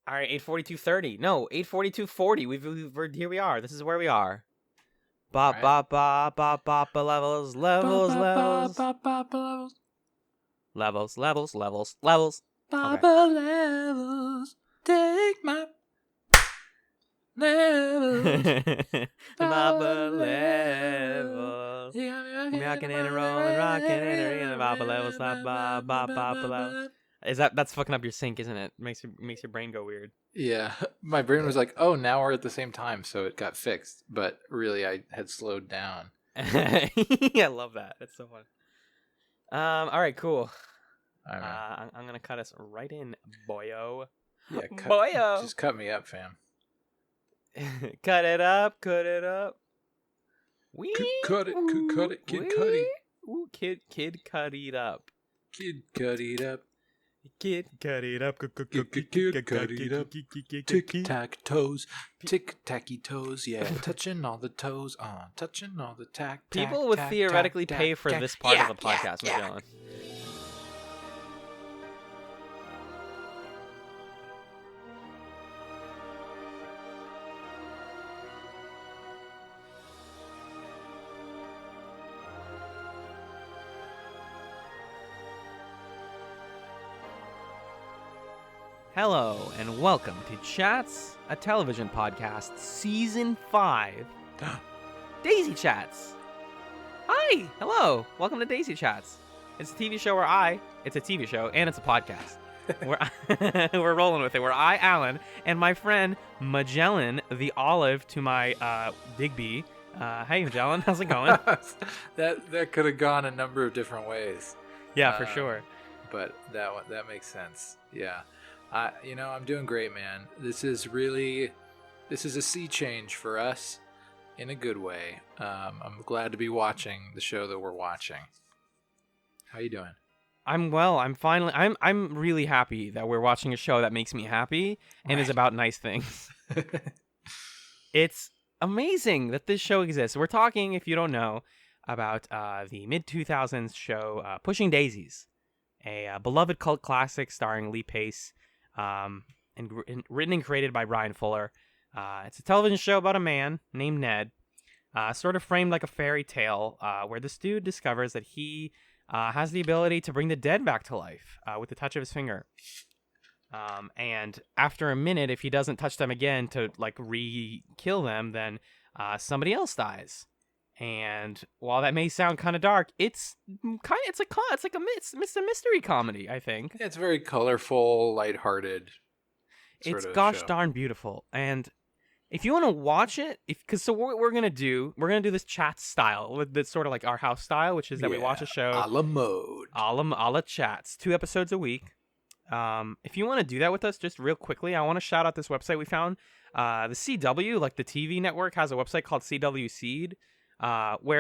All right, 8:42:30. No, 8:42:40. We're here. We are. This is where we are. Ba Right. ba ba ba ba ba levels. Levels. Okay. Levels. Take my levels. Baba levels. Rockin' and rollin', rockin' and a Baba levels. Ba ba ba levels. That's fucking up your sync, isn't it? Makes your brain go weird. Yeah, my brain was like, "Oh, now we're at the same time," so it got fixed. But really, I had slowed down. I love that. That's so fun. All right, cool. All right. I'm gonna cut us right in, boyo. Yeah, Boyo. Just cut me up, fam. Cut it up. Wee. Cut it, Kid Cudi. Ooh, kid, cut it up. Kid cut it up. Kid, cut it up. Kid cut it up. Tick tack toes, tick tacky toes. Yeah, touching all the toes. Touching all the tack. People would theoretically pay for this part of the podcast, Magellan. Hello, and welcome to Chatz, a television podcast, Season 5, DaisyChatz. Hi, hello, welcome to DaisyChatz. It's a TV show it's a TV show, and it's a podcast. We're rolling with it. Where I, Allen, and my friend Magellan, the olive to my Digby. Hey, Magellan, how's it going? that could have gone a number of different ways. Yeah, for sure. But that makes sense. Yeah. I'm doing great, man. This is a sea change for us in a good way. I'm glad to be watching the show that we're watching. How you doing? I'm well. I'm really happy that we're watching a show that makes me happy and is about nice things. It's amazing that this show exists. We're talking, if you don't know, about the mid-2000s show Pushing Daisies, a beloved cult classic starring Lee Pace. And written and created by Bryan Fuller. It's a television show about a man named Ned, sort of framed like a fairy tale, where this dude discovers that he has the ability to bring the dead back to life with the touch of his finger. And after a minute, if he doesn't touch them again to like re-kill them, then somebody else dies. And while that may sound kind of dark, it's a mystery comedy, I think. Yeah, it's very colorful, lighthearted. It's gosh darn beautiful. And if you want to watch it, what we're gonna do this chat style with this sort of like our house style, which is that we watch a show a la mode, a la Chatz, 2 episodes a week. If you want to do that with us, just real quickly, I want to shout out this website we found. The CW, like the TV network, has a website called CW Seed.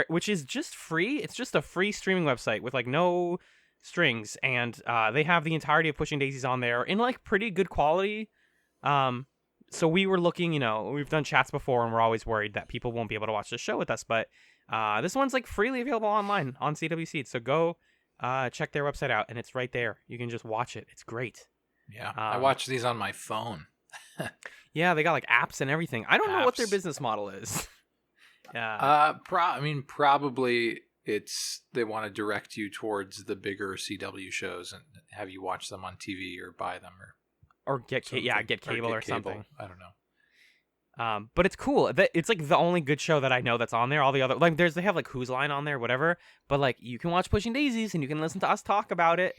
Which is just free. It's just a free streaming website with like no strings, and they have the entirety of Pushing Daisies on there in like pretty good quality. So we were looking, we've done chats before, and we're always worried that people won't be able to watch the show with us, but this one's like freely available online on CW Seed. So go check their website out, and it's right there. You can just watch it. It's great. Yeah, I watch these on my phone. Yeah, they got like apps and everything. I don't know what their business model is. Yeah. Probably it's they want to direct you towards the bigger CW shows and have you watch them on TV or buy them or get cable or something. I don't know. But it's cool. It's like the only good show that I know that's on there. All the other they have like Who's Line on there, whatever. But like you can watch Pushing Daisies and you can listen to us talk about it.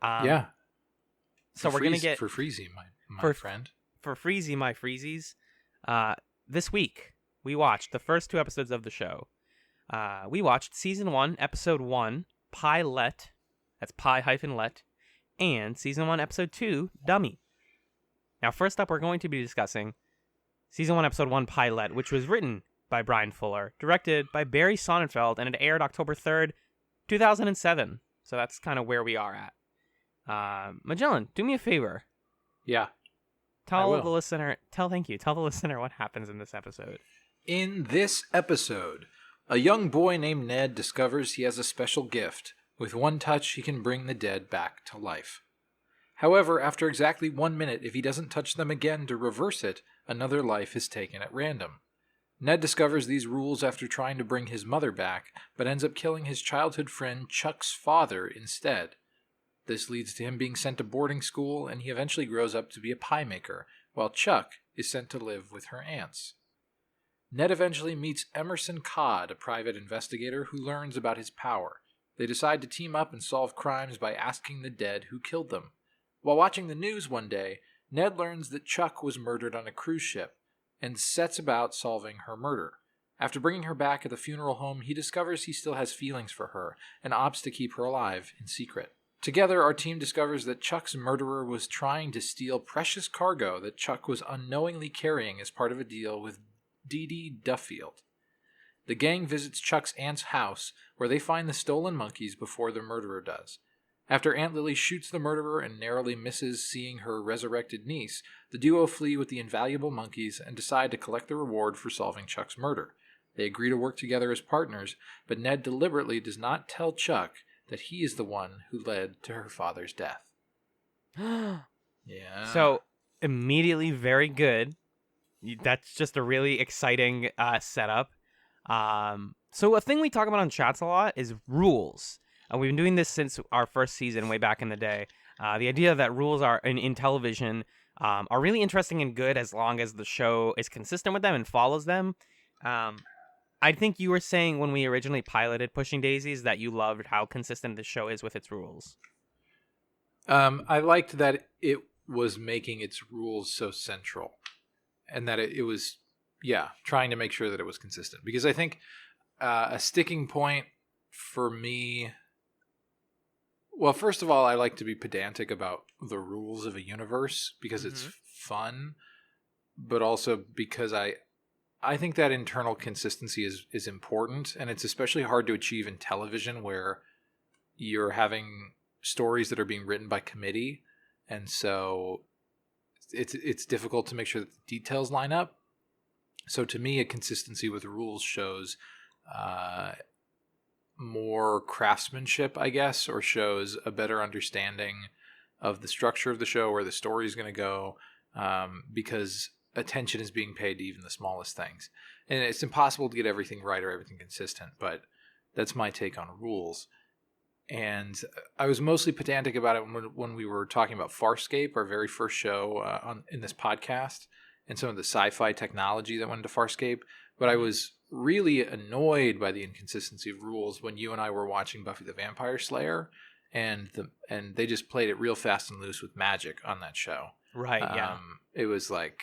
Yeah. So we're gonna get for Freezy, my friend. For Freezy, my Freezies. This week we watched the first 2 episodes of the show. We watched Season 1, Episode 1, Pie-lette. That's Pie-lette. And Season 1, Episode 2, Dummy. Now, first up, we're going to be discussing Season 1, Episode 1, Pie-lette, which was written by Bryan Fuller, directed by Barry Sonnenfeld, and it aired October 3rd, 2007. So that's kind of where we are at. Magellan, do me a favor. Yeah. Tell the listener what happens in this episode. In this episode, a young boy named Ned discovers he has a special gift. With one touch, he can bring the dead back to life. However, after exactly 1 minute, if he doesn't touch them again to reverse it, another life is taken at random. Ned discovers these rules after trying to bring his mother back, but ends up killing his childhood friend Chuck's father instead. This leads to him being sent to boarding school, and he eventually grows up to be a pie maker, while Chuck is sent to live with her aunts. Ned eventually meets Emerson Codd, a private investigator who learns about his power. They decide to team up and solve crimes by asking the dead who killed them. While watching the news one day, Ned learns that Chuck was murdered on a cruise ship, and sets about solving her murder. After bringing her back at the funeral home, he discovers he still has feelings for her, and opts to keep her alive in secret. Together, our team discovers that Chuck's murderer was trying to steal precious cargo that Chuck was unknowingly carrying as part of a deal with Dee Dee Duffield. The gang visits Chuck's aunt's house, where they find the stolen monkeys before the murderer does. After Aunt Lily shoots the murderer and narrowly misses seeing her resurrected niece, the duo flee with the invaluable monkeys and decide to collect the reward for solving Chuck's murder. They agree to work together as partners, but Ned deliberately does not tell Chuck that he is the one who led to her father's death. Yeah. So, immediately very good. That's just a really exciting setup. So a thing we talk about on Chatz a lot is rules. We've been doing this since our first season way back in the day. The idea that rules are in television are really interesting and good as long as the show is consistent with them and follows them. I think you were saying when we originally piloted Pushing Daisies that you loved how consistent the show is with its rules. I liked that it was making its rules so central, and that it was, trying to make sure that it was consistent. Because I think a sticking point for me, well, first of all, I like to be pedantic about the rules of a universe because it's fun, but also because I think that internal consistency is important, and it's especially hard to achieve in television where you're having stories that are being written by committee, and so it's difficult to make sure that the details line up. So to me, a consistency with rules shows more craftsmanship, I guess, or shows a better understanding of the structure of the show, where the story is going to go, because attention is being paid to even the smallest things. And it's impossible to get everything right or everything consistent, but that's my take on rules. And I was mostly pedantic about it when we were talking about Farscape, our very first show in this podcast, and some of the sci-fi technology that went into Farscape. But I was really annoyed by the inconsistency of rules when you and I were watching Buffy the Vampire Slayer, and they just played it real fast and loose with magic on that show. Right, yeah. It was like,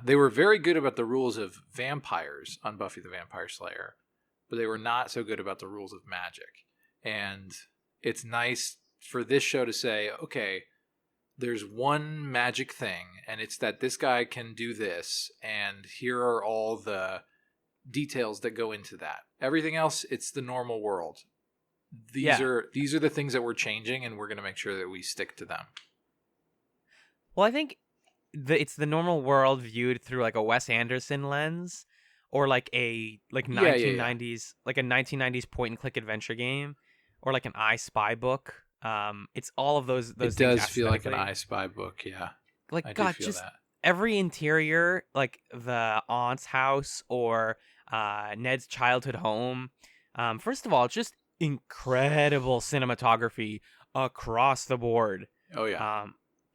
they were very good about the rules of vampires on Buffy the Vampire Slayer, but they were not so good about the rules of magic. And it's nice for this show to say, okay, there's one magic thing, and it's that this guy can do this, and here are all the details that go into that. Everything else, it's the normal world. These are the things that we're changing, and we're going to make sure that we stick to them. Well, I think it's the normal world viewed through like a Wes Anderson lens, or like a 1990s like a 1990s point and click adventure game, or like an I Spy book. It's all of those. It does feel like an I Spy book, yeah. Like, I God, just that. Every interior, like the aunt's house or Ned's childhood home. First of all, just incredible cinematography across the board. Oh yeah.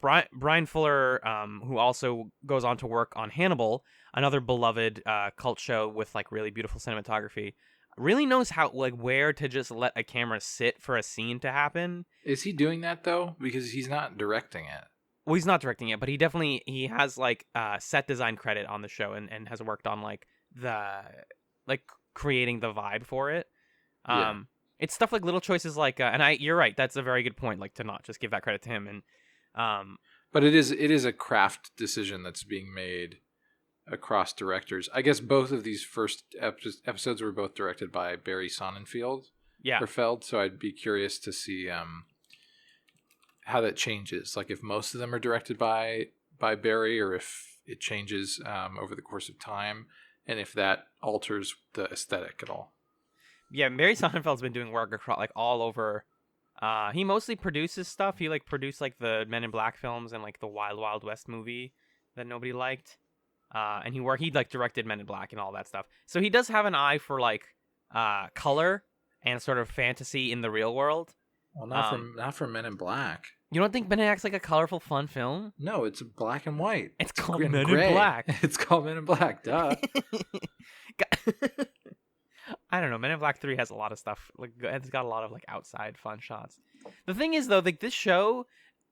Brian Fuller, who also goes on to work on Hannibal, another beloved cult show with like really beautiful cinematography, really knows how, like, where to just let a camera sit for a scene to happen. Is he doing that though? Because he's not directing it. Well, he's not directing it, but he has like set design credit on the show and has worked on like creating the vibe for it. It's stuff like little choices like you're right, that's a very good point, like to not just give that credit to him. And but it is a craft decision that's being made across directors. I guess both of these first episodes were both directed by Barry Sonnenfeld. Yeah. Or Feld, so I'd be curious to see how that changes. Like if most of them are directed by Barry, or if it changes over the course of time, and if that alters the aesthetic at all. Yeah, Barry Sonnenfeld's been doing work across like all over He mostly produces stuff. He like produced like the Men in Black films and like the Wild Wild West movie that nobody liked. And he like directed Men in Black and all that stuff. So he does have an eye for like color and sort of fantasy in the real world. Well, not for Men in Black. You don't think Men in Black's like a colorful, fun film? No, it's black and white. It's called Men in Black. It's called Men in Black. Duh. I don't know. Men in Black 3 has a lot of stuff. Like, it's got a lot of like outside fun shots. The thing is, though, like this show,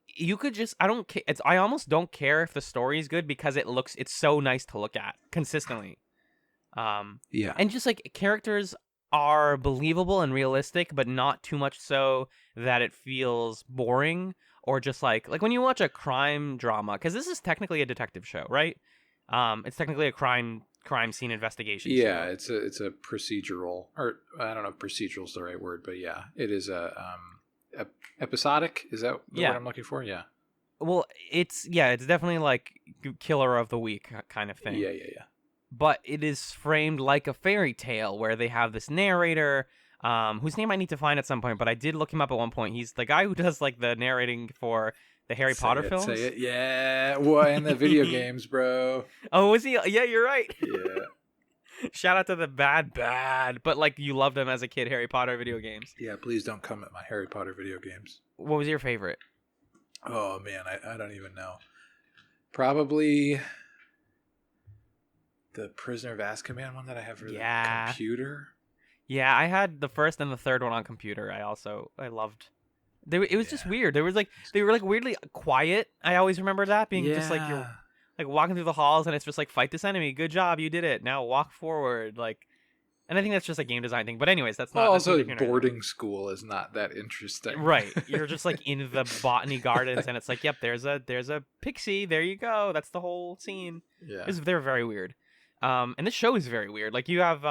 you could just I almost don't care if the story is good because it's so nice to look at consistently. Yeah. And just like characters are believable and realistic, but not too much so that it feels boring or just like when you watch a crime drama, because this is technically a detective show, right? It's technically a crime scene investigation yeah show. it's a procedural, or I don't know if procedural is the right word, but yeah, it is a episodic. Is that the word I'm looking for? Yeah. Well, it's definitely like killer of the week kind of thing. Yeah. But it is framed like a fairy tale where they have this narrator, whose name I need to find at some point, but I did look him up at one point. He's the guy who does like the narrating for the Harry Potter films. Say it. Yeah. Well, and the video games, bro. Oh, was he? Yeah, you're right. Yeah. Shout out to the bad, but like you loved him as a kid, Harry Potter video games. Yeah, please don't come at my Harry Potter video games. What was your favorite? Oh, man, I don't even know. Probably the Prisoner of Azkaban one that I have for the computer. Yeah, I had the first and the third one on computer. I loved. It was just weird. They were like weirdly quiet. I always remember that being just like you're like walking through the halls and it's just like fight this enemy. Good job, you did it. Now walk forward. Like, and I think that's just a game design thing. But anyways, that's not. Well, also, boarding school is not that interesting, right? You're just like in the botany gardens and it's like, yep, there's a pixie. There you go. That's the whole scene. Yeah, they're very weird. And this show is very weird. Like you have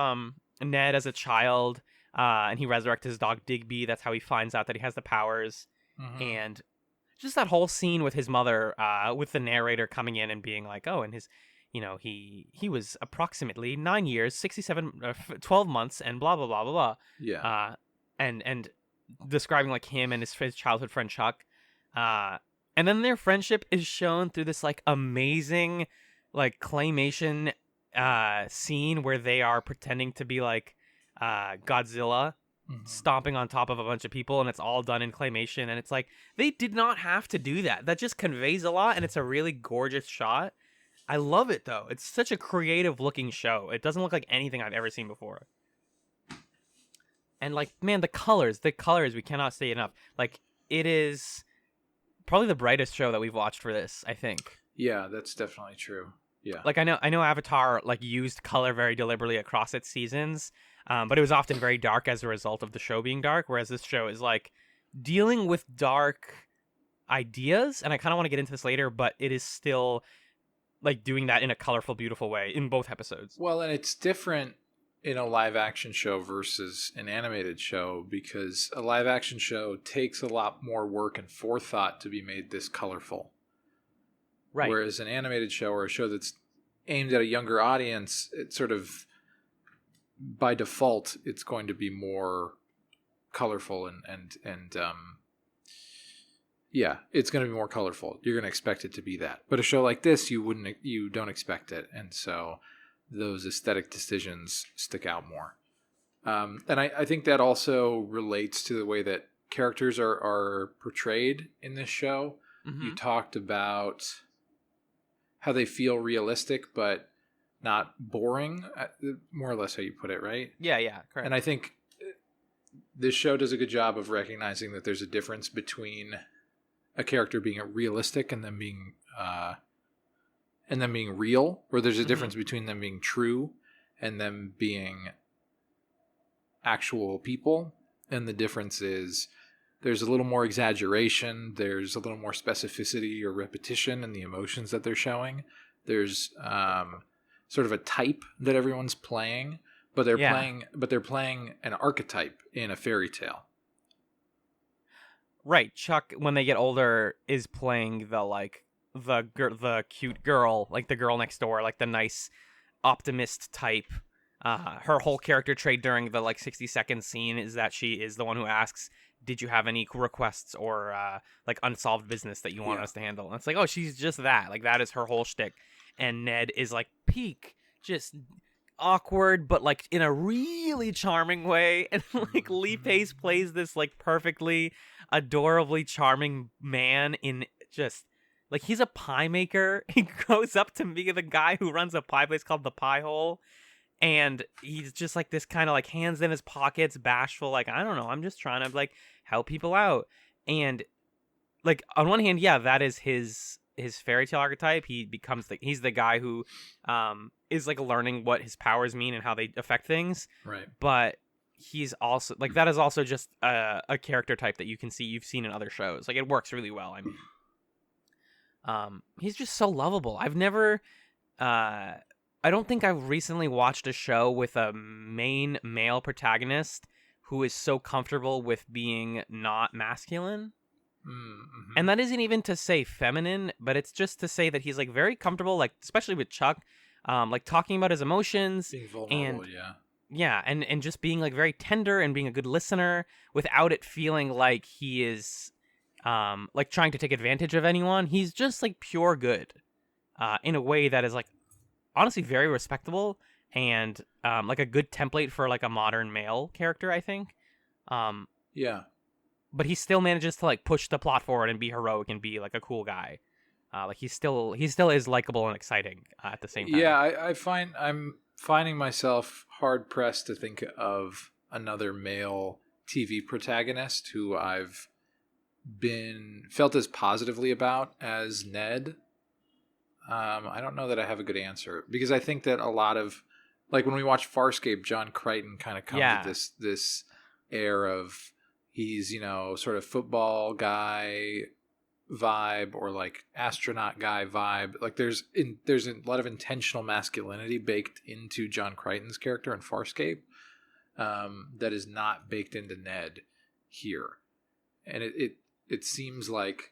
Ned as a child. And he resurrects his dog Digby. That's how he finds out that he has the powers. Mm-hmm. And just that whole scene with his mother, with the narrator coming in and being like, oh, and his, he was approximately 9 years, 12 months, and blah, blah, blah, blah, blah. Yeah. And describing like him and his childhood friend Chuck. And then their friendship is shown through this like amazing like claymation scene where they are pretending to be like Godzilla stomping on top of a bunch of people, and it's all done in claymation, and it's like they did not have to do that just conveys a lot, and it's a really gorgeous shot. I love it though. It's such a creative looking show. It doesn't look like anything I've ever seen before, and like, man, the colors we cannot say enough. Like, it is probably the brightest show that we've watched for this, I think. Yeah, that's definitely true. Yeah, like I know Avatar like used color very deliberately across its seasons, but it was often very dark as a result of the show being dark, whereas this show is like dealing with dark ideas, and I kind of want to get into this later, but it is still like doing that in a colorful, beautiful way in both episodes. Well, and it's different in a live action show versus an animated show, because a live action show takes a lot more work and forethought to be made this colorful. Right. Whereas an animated show or a show that's aimed at a younger audience, it's sort of by default it's going to be more colorful and it's going to be more colorful. You're going to expect it to be that. But a show like this, you don't expect it, and so those aesthetic decisions stick out more. And I think that also relates to the way that characters are portrayed in this show. Mm-hmm. You talked about how they feel realistic, but not boring, more or less how you put it, right? Yeah, correct. And I think this show does a good job of recognizing that there's a difference between a character being realistic and them being real, or there's a difference between them being true and them being actual people. And the difference is there's a little more exaggeration. There's a little more specificity or repetition in the emotions that they're showing. There's sort of a type that everyone's playing, but they're playing an archetype in a fairy tale. Right. Chuck, when they get older, is playing the cute girl, like the girl next door, like the nice optimist type. Her whole character trait during the 60-second scene is that she is the one who asks, did you have any requests or like unsolved business that you want us to handle? And it's like, oh, she's just that. Like that is her whole shtick. And Ned is like peak, just awkward, but like in a really charming way. And like Lee Pace plays this like perfectly, adorably charming man in just like he's a pie maker. He grows up to be the guy who runs a pie place called the Pie Hole. And he's just like this kind of like hands in his pockets, bashful, like, I don't know, I'm just trying to like help people out. And like on one hand, yeah, that is his fairy tale archetype. He's the guy who is like learning what his powers mean and how they affect things. Right. But he's also like that is also just a character type that you've seen in other shows. Like it works really well. I mean, he's just so lovable. I don't think I've recently watched a show with a main male protagonist who is so comfortable with being not masculine. Mm-hmm. And that isn't even to say feminine, but it's just to say that he's like very comfortable, like especially with Chuck, like talking about his emotions, being vulnerable, and just being like very tender and being a good listener without it feeling like he is like trying to take advantage of anyone. He's just like pure good in a way that is like honestly very respectable and like a good template for like a modern male character, I think. But he still manages to like push the plot forward and be heroic and be like a cool guy. Like he still is likable and exciting at the same time. Yeah, I'm finding myself hard pressed to think of another male TV protagonist who I've felt as positively about as Ned. I don't know that I have a good answer because I think that a lot of like when we watch Farscape, John Crichton kind of comes with this air of he's, you know, sort of football guy vibe or like astronaut guy vibe. Like there's a lot of intentional masculinity baked into John Crichton's character in Farscape that is not baked into Ned here. And it seems like,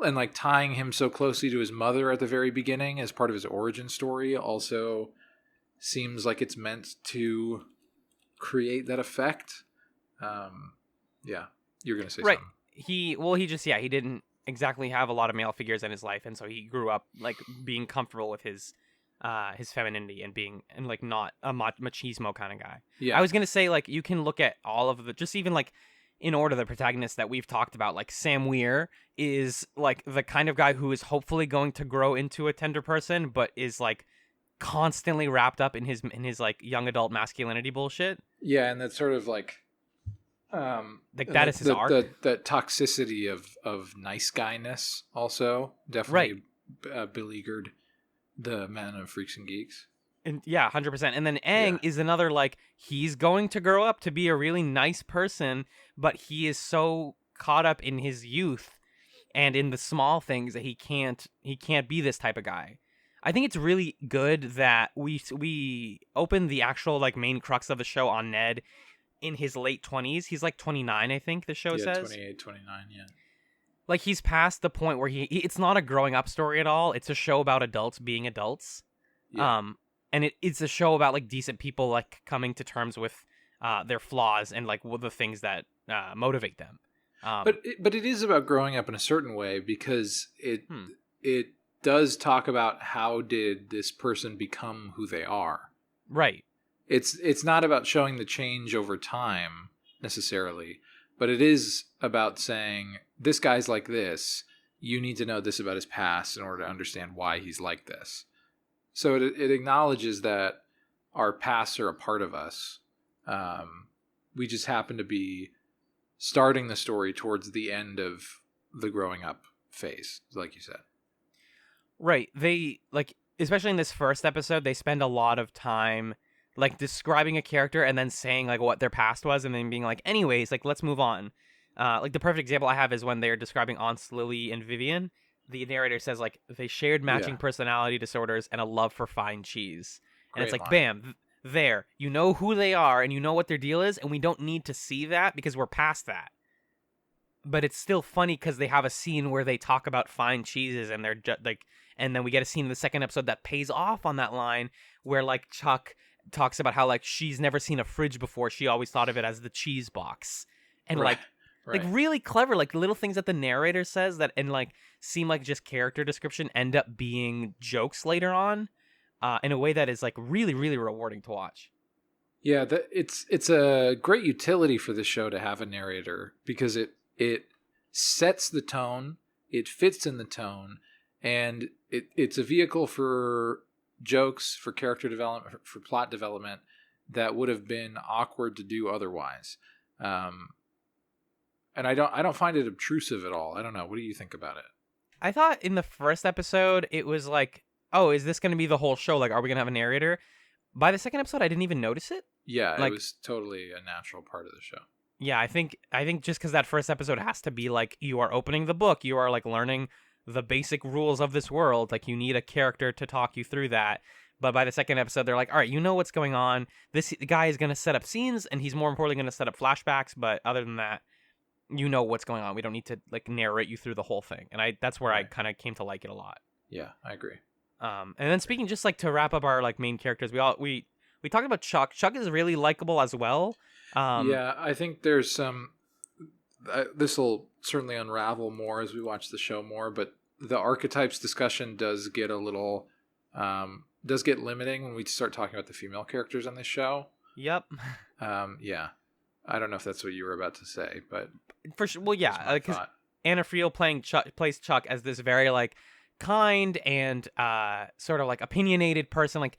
and like tying him so closely to his mother at the very beginning as part of his origin story also seems like it's meant to create that effect. Yeah, you're going to say right. something. He didn't exactly have a lot of male figures in his life, and so he grew up like being comfortable with his femininity and being and like not a machismo kind of guy. Yeah, I was going to say like you can look at all of the just even like in order the protagonists that we've talked about, like Sam Weir is like the kind of guy who is hopefully going to grow into a tender person, but is like constantly wrapped up in his like young adult masculinity bullshit. Yeah, and that's sort of like that is his arc. That toxicity of nice guyness also definitely beleaguered the Men of Freaks and Geeks. And yeah, 100%. And then Aang is another like he's going to grow up to be a really nice person, but he is so caught up in his youth and in the small things that he can't be this type of guy. I think it's really good that we open the actual like main crux of the show on Ned in his late 20s. He's like 29, I think the show says. 28, 29, yeah. Like he's past the point where it's not a growing up story at all. It's a show about adults being adults. Yeah. And it's a show about like decent people like coming to terms with their flaws and like the things that motivate them. But it is about growing up in a certain way because it does talk about how did this person become who they are. Right. It's not about showing the change over time necessarily, but it is about saying this guy's like this. You need to know this about his past in order to understand why he's like this. So it acknowledges that our pasts are a part of us. We just happen to be starting the story towards the end of the growing up phase, like you said. Right. They like, especially in this first episode, they spend a lot of time like describing a character and then saying like what their past was and then being like, anyways, like let's move on. Like the perfect example I have is when they're describing Aunts Lily and Vivian. The narrator says like they shared matching personality disorders and a love for fine cheese. And Great it's like, line. bam, there. You know who they are and you know what their deal is, and we don't need to see that because we're past that. But it's still funny because they have a scene where they talk about fine cheeses and they're like, and then we get a scene in the second episode that pays off on that line where like Chuck talks about how like she's never seen a fridge before. She always thought of it as the cheese box. And like Like really clever, like little things that the narrator says that and like seem like just character description end up being jokes later on, in a way that is like really, really rewarding to watch. Yeah, it's a great utility for the show to have a narrator because it sets the tone, it fits in the tone, and it's a vehicle for jokes, for character development, for plot development that would have been awkward to do otherwise. And I don't find it obtrusive at all. I don't know. What do you think about it? I thought in the first episode it was like, oh, is this going to be the whole show? Like, are we going to have a narrator? By the second episode, I didn't even notice it. Yeah, like, it was totally a natural part of the show. Yeah, I think just because that first episode has to be like you are opening the book, you are like learning the basic rules of this world. Like you need a character to talk you through that. But by the second episode, they're like, all right, you know what's going on. This guy is going to set up scenes, and he's more importantly going to set up flashbacks. But other than that, you know what's going on. We don't need to like narrate you through the whole thing. And that's where I kind of came to like it a lot. Yeah, I agree. And then speaking, just like to wrap up our like main characters, we talked about Chuck. Chuck is really likable as well. Yeah, I think there's some. This will certainly unravel more as we watch the show more, but the archetypes discussion does get a little, does get limiting when we start talking about the female characters on this show. Yep. Yeah, I don't know if that's what you were about to say, but for sure. Well, yeah, because Anna Friel plays Chuck as this very like kind and sort of like opinionated person. Like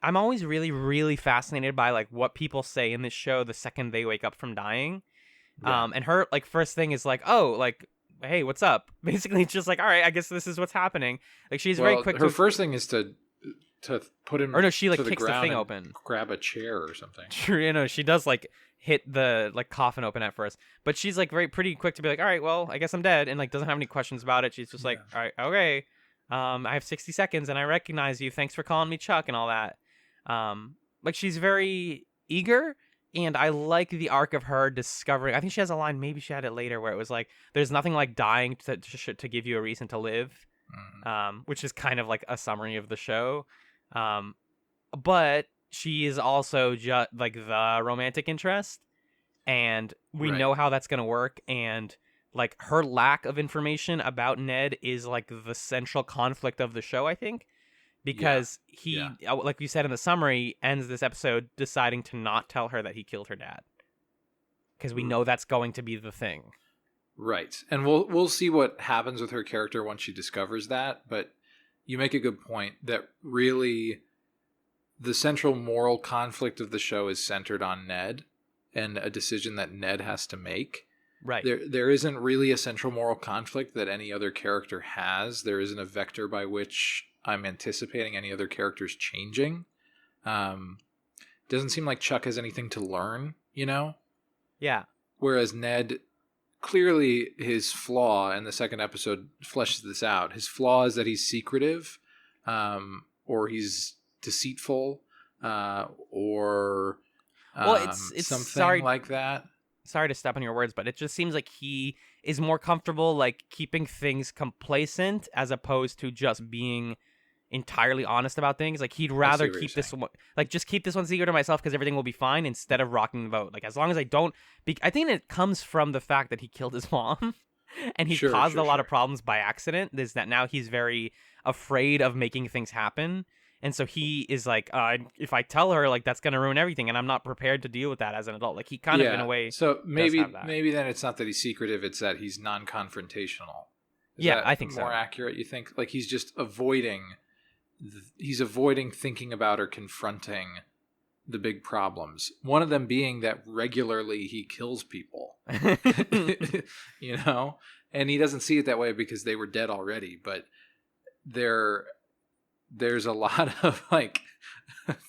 I'm always really, really fascinated by like what people say in this show the second they wake up from dying. Yeah. And her like first thing is like, oh, like, hey, what's up? Basically, it's just like, all right, I guess this is what's happening. Like she's very quick. Her first thing is to put him. Or no, she like to kicks the thing open, grab a chair or something. True, you know, she does like hit the like coffin open at first, but she's like pretty quick to be like, all right, well, I guess I'm dead, and like doesn't have any questions about it. She's just like, all right, okay, I have 60 seconds and I recognize you. Thanks for calling me Chuck and all that. Like she's very eager. And I like the arc of her discovering. I think she has a line. Maybe she had it later, where it was like, "There's nothing like dying to give you a reason to live," which is kind of like a summary of the show. But she is also just like the romantic interest, and we know how that's gonna work. And like her lack of information about Ned is like the central conflict of the show, I think. Because he, like you said in the summary, ends this episode deciding to not tell her that he killed her dad. Because we know that's going to be the thing. Right. And we'll see what happens with her character once she discovers that. But you make a good point that really the central moral conflict of the show is centered on Ned and a decision that Ned has to make. Right. There isn't really a central moral conflict that any other character has. There isn't a vector by which I'm anticipating any other characters changing. Doesn't seem like Chuck has anything to learn, you know? Yeah. Whereas Ned, clearly his flaw in the second episode fleshes this out. His flaw is that he's secretive, or he's deceitful, or it's something like that. Sorry to step on your words, but it just seems like he is more comfortable like keeping things complacent as opposed to just being entirely honest about things. Like he'd rather keep this one, like just keep this one secret to myself because everything will be fine instead of rocking the boat. Like as long as I don't I think it comes from the fact that he killed his mom and he caused a lot of problems by accident. Is that now he's very afraid of making things happen. And so he is like, if I tell her, like, that's going to ruin everything. And I'm not prepared to deal with that as an adult. Like, he kind of, in a way, so maybe then it's not that he's secretive. It's that he's non-confrontational. I think so. More accurate, you think? Like, he's just avoiding thinking about or confronting the big problems. One of them being that regularly he kills people. You know? And he doesn't see it that way because they were dead already. But there's a lot of like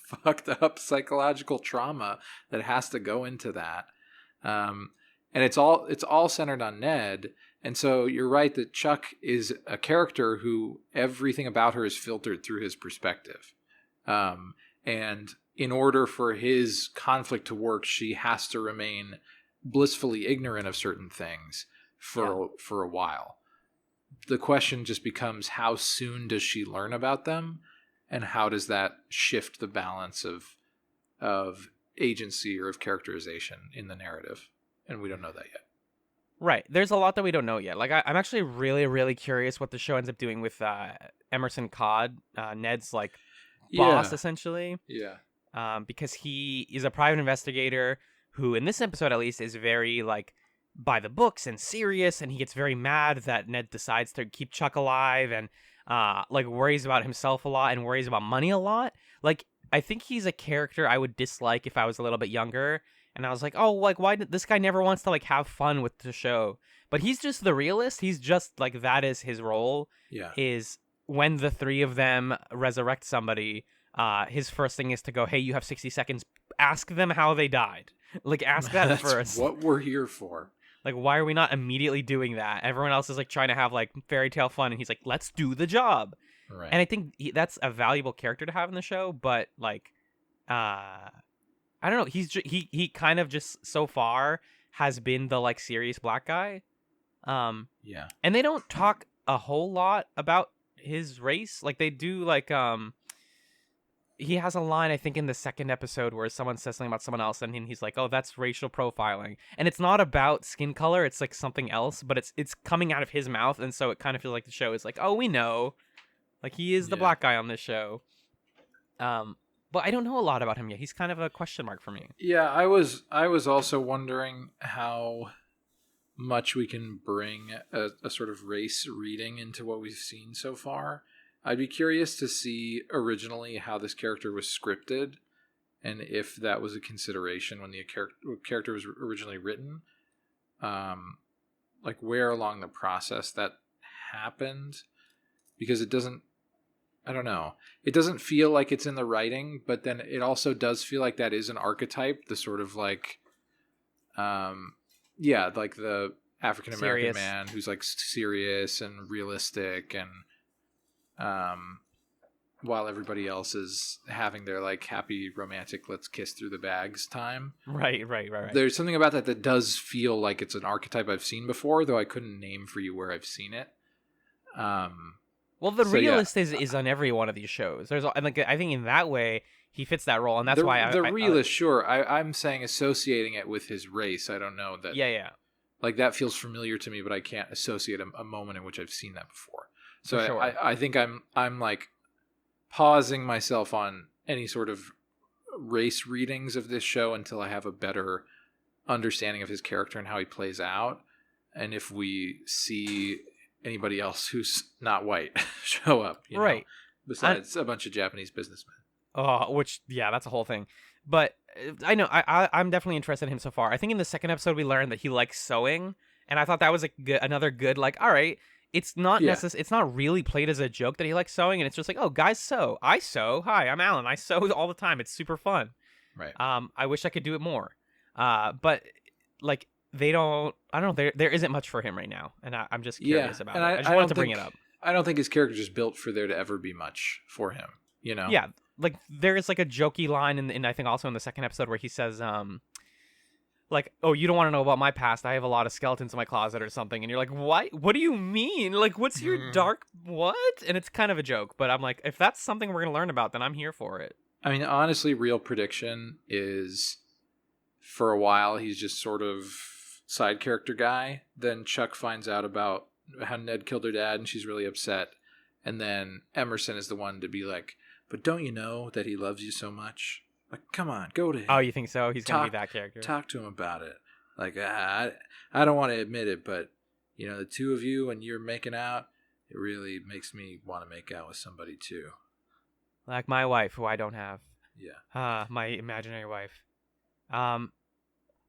fucked up psychological trauma that has to go into that. And it's all centered on Ned. And so you're right that Chuck is a character who everything about her is filtered through his perspective. And in order for his conflict to work, she has to remain blissfully ignorant of certain things for a while. The question just becomes, how soon does she learn about them, and how does that shift the balance of agency or of characterization in the narrative? And we don't know that yet. Right. There's a lot that we don't know yet. Like, I'm actually really, really curious what the show ends up doing with Emerson Codd, Ned's like boss, Yeah. essentially. Yeah. Because he is a private investigator who, in this episode at least, is very like by the books and serious, and he gets very mad that Ned decides to keep Chuck alive, and like worries about himself a lot and worries about money a lot. Like, I think he's a character I would dislike if I was a little bit younger. And I was like, oh, like, why did this guy never wants to like have fun with the show? But he's just the realist. He's just like, that is his role. Yeah. Is when the three of them resurrect somebody, his first thing is to go, hey, you have 60 seconds. Ask them how they died. Like, ask that That's first. what we're here for. Like, why are we not immediately doing that? Everyone else is like trying to have like fairy tale fun, and he's like, let's do the job. Right. And I think that's a valuable character to have in the show. But like, I don't know. He kind of just so far has been the like serious black guy. Yeah. And they don't talk a whole lot about his race. Like, they do like he has a line I think in the second episode where someone says something about someone else, and he's like, "Oh, that's racial profiling." And it's not about skin color, it's like something else, but it's coming out of his mouth, and so it kind of feels like the show is like, "Oh, we know." Like, he is the black guy on this show. But I don't know a lot about him yet. He's kind of a question mark for me. Yeah, I was also wondering how much we can bring a sort of race reading into what we've seen so far. I'd be curious to see originally how this character was scripted, and if that was a consideration when the character was originally written. Like, where along the process that happened, because it doesn't. I don't know. It doesn't feel like it's in the writing, but then it also does feel like that is an archetype, the sort of like, like the African-American man who's like serious and realistic, and while everybody else is having their like happy romantic let's kiss through the bags time. Right. There's something about that does feel like it's an archetype I've seen before, though I couldn't name for you where I've seen it. Well, the realist is on every one of these shows. There's, like, I think in that way he fits that role, and that's why the realist. Sure, I'm saying associating it with his race. I don't know that. Yeah. Like, that feels familiar to me, but I can't associate a moment in which I've seen that before. So sure. I think I'm like pausing myself on any sort of race readings of this show until I have a better understanding of his character and how he plays out, and if we see anybody else who's not white show up, know, besides a bunch of Japanese businessmen. Oh, that's a whole thing. But I know I'm definitely interested in him so far. I think in the second episode we learned that he likes sewing, and I thought that was another good, like, all right, it's not it's not really played as a joke that he likes sewing, and it's just like, oh, guys sew, I sew, hi, I'm Allen, I sew all the time, it's super fun. Right. I wish I could do it more. But like, they don't. I don't know. There isn't much for him right now, and I'm just curious about it. I just wanted to bring it up. I don't think his character's just built for there to ever be much for him. You know? Yeah, like, there is like a jokey line in I think also in the second episode where he says, like, oh, you don't want to know about my past. I have a lot of skeletons in my closet or something, and you're like, what? What do you mean? Like, what's your dark what? And it's kind of a joke, but I'm like, if that's something we're gonna learn about, then I'm here for it. I mean, honestly, real prediction is, for a while he's just sort of side character guy. Then Chuck finds out about how Ned killed her dad, and she's really upset. And then Emerson is the one to be like, but don't you know that he loves you so much? Like, come on, go to him. Oh, you think so? He's going to be that character. Talk to him about it. Like, I don't want to admit it, but, you know, the two of you, when you're making out, it really makes me want to make out with somebody too. Like my wife, who I don't have. Yeah. My imaginary wife.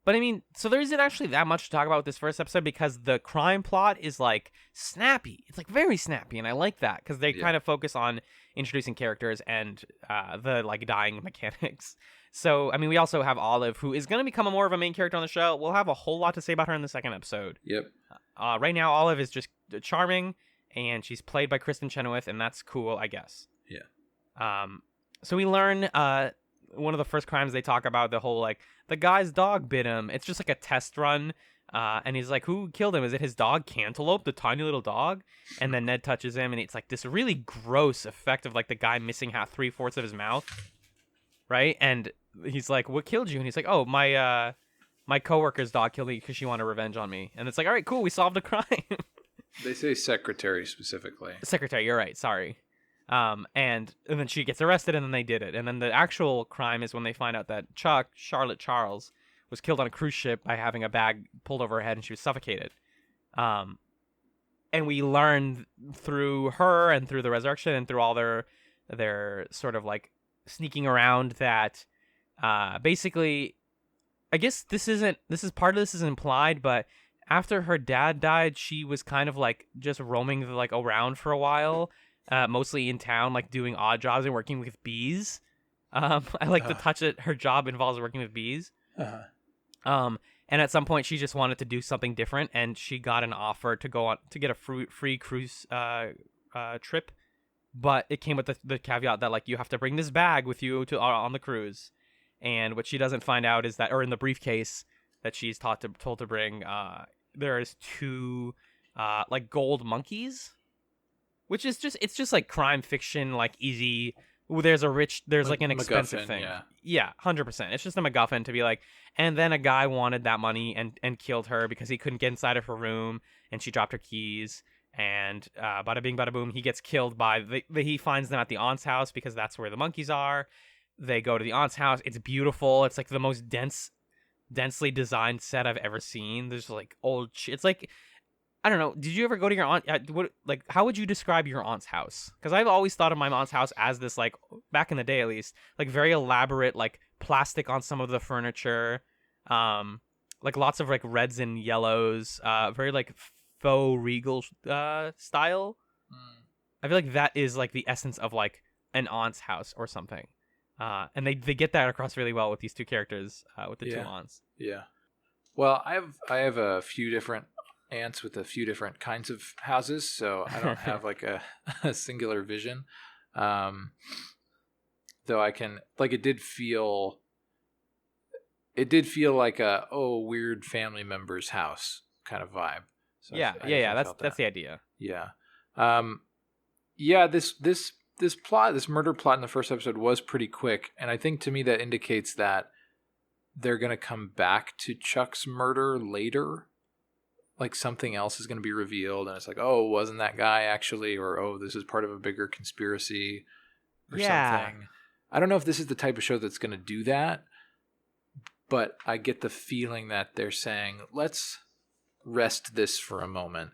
But I mean, so there isn't actually that much to talk about with this first episode, because the crime plot is like snappy. It's like very snappy, and I like that because they kind of focus on introducing characters and the like dying mechanics. So I mean, we also have Olive, who is going to become more of a main character on the show. We'll have a whole lot to say about her in the second episode. Yep. Right now, Olive is just charming, and she's played by Kristen Chenoweth, and that's cool, I guess. Yeah. So we learn one of the first crimes they talk about, the whole like, the guy's dog bit him. It's just like a test run. And he's like, who killed him? Is it his dog Cantaloupe, the tiny little dog? And then Ned touches him, and it's like this really gross effect of like the guy missing 3/4 of his mouth. Right? And he's like, what killed you? And he's like, oh, my my coworker's dog killed me because she wanted revenge on me. And it's like, all right, cool, we solved a crime. They say secretary specifically. Secretary, you're right, sorry. And then she gets arrested, and then they did it. And then the actual crime is when they find out that Charlotte Charles, was killed on a cruise ship by having a bag pulled over her head, and she was suffocated. And we learned through her and through the resurrection and through all their sort of like sneaking around that basically, I guess this is part of this is implied, but after her dad died, she was kind of like just roaming like around for a while, mostly in town, like doing odd jobs and working with bees. I like to touch it. Her job involves working with bees. And at some point she just wanted to do something different, and she got an offer to go on to get a free cruise trip, but it came with the caveat that like you have to bring this bag with you to on the cruise. And what she doesn't find out is that, or in the briefcase that she's told to bring, there is 2 like gold monkeys, which is just like crime fiction, like easy. There's like an expensive MacGuffin, thing. Yeah. Yeah, 100%. It's just a MacGuffin to be like, and then a guy wanted that money and killed her because he couldn't get inside of her room, and she dropped her keys, and bada bing bada boom, he gets killed by he finds them at the aunt's house because that's where the monkeys are. They go to the aunt's house. It's beautiful. It's like the most densely designed set I've ever seen. There's like it's like, I don't know. Did you ever go to your aunt? How would you describe your aunt's house? Because I've always thought of my aunt's house as this, like, back in the day at least, like very elaborate, like plastic on some of the furniture, like lots of like reds and yellows, very like faux regal style. I feel like that is like the essence of like an aunt's house or something. And they get that across really well with these 2 characters, with the 2 aunts. Yeah. Well, I have a few different aunts with a few different kinds of houses, so I don't have like a singular vision. Though I can, like, it did feel like a weird family member's house kind of vibe. So yeah. That's the idea. Yeah. This murder plot in the first episode was pretty quick, and I think to me that indicates that they're going to come back to Chuck's murder later. Like something else is going to be revealed, and it's like, oh, wasn't that guy actually, or oh, this is part of a bigger conspiracy or something. I don't know if this is the type of show that's going to do that, but I get the feeling that they're saying, let's rest this for a moment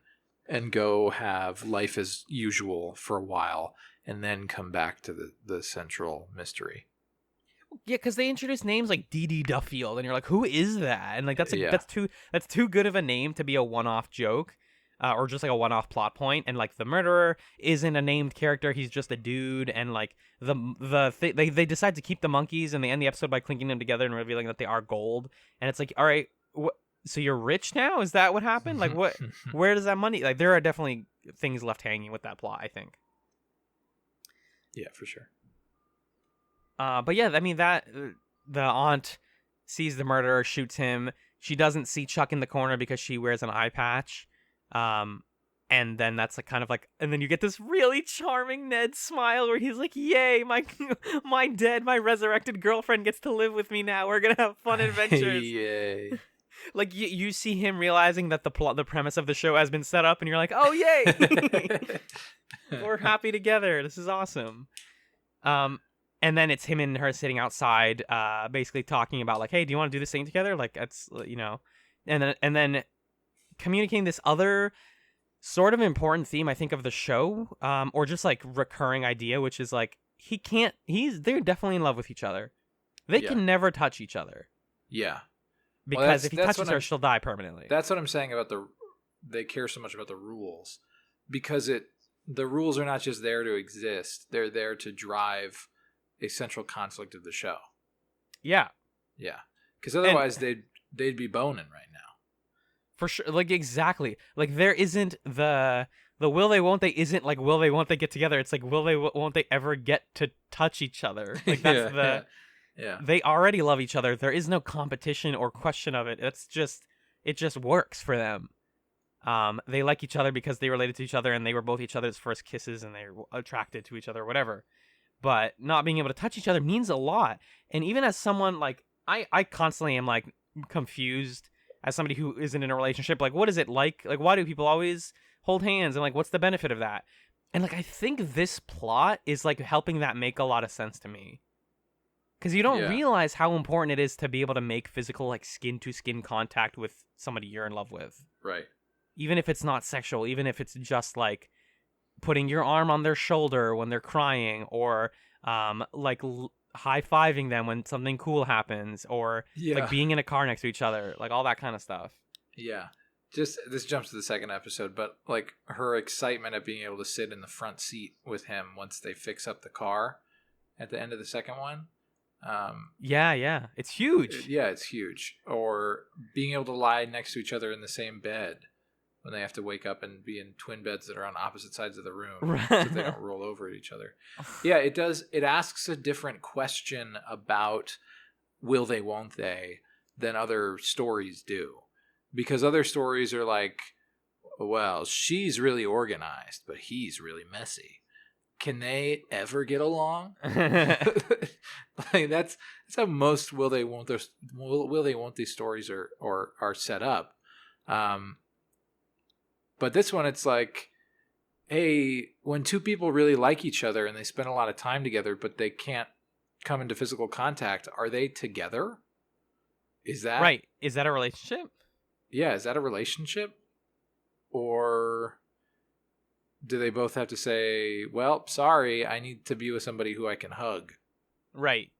and go have life as usual for a while, and then come back to the central mystery. Yeah, because they introduce names like Dee Dee Duffield, and you're like, who is that? And like that's too good of a name to be a one-off joke, or just like a one-off plot point. And like the murderer isn't a named character; he's just a dude. And like they decide to keep the monkeys, and they end the episode by clinking them together and revealing that they are gold. And it's like, all right, so you're rich now? Is that what happened? Like what? Where does that money? Like there are definitely things left hanging with that plot, I think. Yeah, for sure. But yeah, I mean that the aunt sees the murderer, shoots him. She doesn't see Chuck in the corner because she wears an eye patch. And then that's like kind of like, and then you get this really charming Ned smile where he's like, "Yay, my resurrected girlfriend gets to live with me now. We're gonna have fun adventures." Yay! Like you see him realizing that the premise of the show has been set up, and you're like, "Oh yay, we're happy together. This is awesome." And then it's him and her sitting outside, basically talking about like, hey, do you want to do this thing together? Like, that's, and then communicating this other sort of important theme, I think, of the show, or just like recurring idea, which is like, they're definitely in love with each other. They can never touch each other. Yeah. Because if he touches her, she'll die permanently. That's what I'm saying about they care so much about the rules, because the rules are not just there to exist. They're there to drive a central conflict of the show. Yeah. Yeah. Because otherwise they'd be boning right now. For sure. Like, exactly. Like, there isn't the will they, won't they isn't like, will they, won't they get together? It's like, will they, won't they ever get to touch each other? Like, that's yeah. They already love each other. There is no competition or question of it. It just works for them. They like each other because they related to each other and they were both each other's first kisses and they're attracted to each other, whatever. But not being able to touch each other means a lot. And even as someone like, I constantly am like, confused as somebody who isn't in a relationship. Like, what is it like? Like, why do people always hold hands? And like, what's the benefit of that? And like, I think this plot is like helping that make a lot of sense to me. Because you don't realize how important it is to be able to make physical, like, skin-to-skin contact with somebody you're in love with. Right. Even if it's not sexual, even if it's just, like, putting your arm on their shoulder when they're crying, or, high-fiving them when something cool happens, or, like, being in a car next to each other, like, all that kind of stuff. Yeah. Just, this jumps to the second episode, but, like, her excitement at being able to sit in the front seat with him once they fix up the car at the end of the second one. It's huge. Yeah, it's huge. Or being able to lie next to each other in the same bed when they have to wake up and be in twin beds that are on opposite sides of the room so they don't roll over at each other. Yeah, it does. It asks a different question about will they, won't they, than other stories do. Because other stories are like, well, she's really organized, but he's really messy. Can they ever get along? Like that's how most will they won't these stories are set up. But this one, it's like, hey, when two people really like each other and they spend a lot of time together, but they can't come into physical contact, are they together? Is that right? Is that a relationship? Yeah, is that a relationship? Or do they both have to say, well, sorry, I need to be with somebody who I can hug? Right.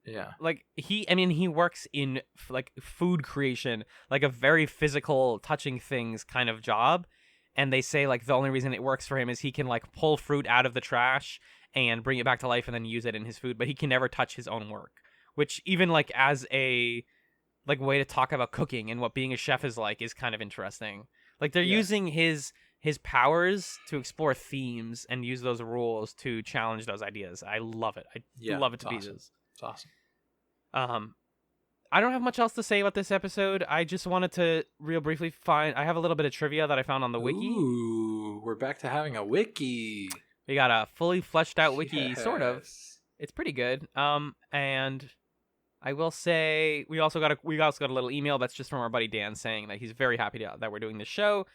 Yeah. Like, he works in, like, food creation, like a very physical, touching things kind of job. And they say, like, the only reason it works for him is he can, like, pull fruit out of the trash and bring it back to life and then use it in his food. But he can never touch his own work. Which, even, like, as a, like, way to talk about cooking and what being a chef is like is kind of interesting. Like, they're using his powers to explore themes and use those rules to challenge those ideas. I love it. I love it to pieces. It's awesome. I don't have much else to say about this episode. I just wanted to real briefly I have a little bit of trivia that I found on the wiki. Ooh, we're back to having a wiki. We got a fully fleshed out wiki, sort of. It's pretty good. And I will say we also got a little email that's just from our buddy Dan saying that he's very happy that we're doing this show.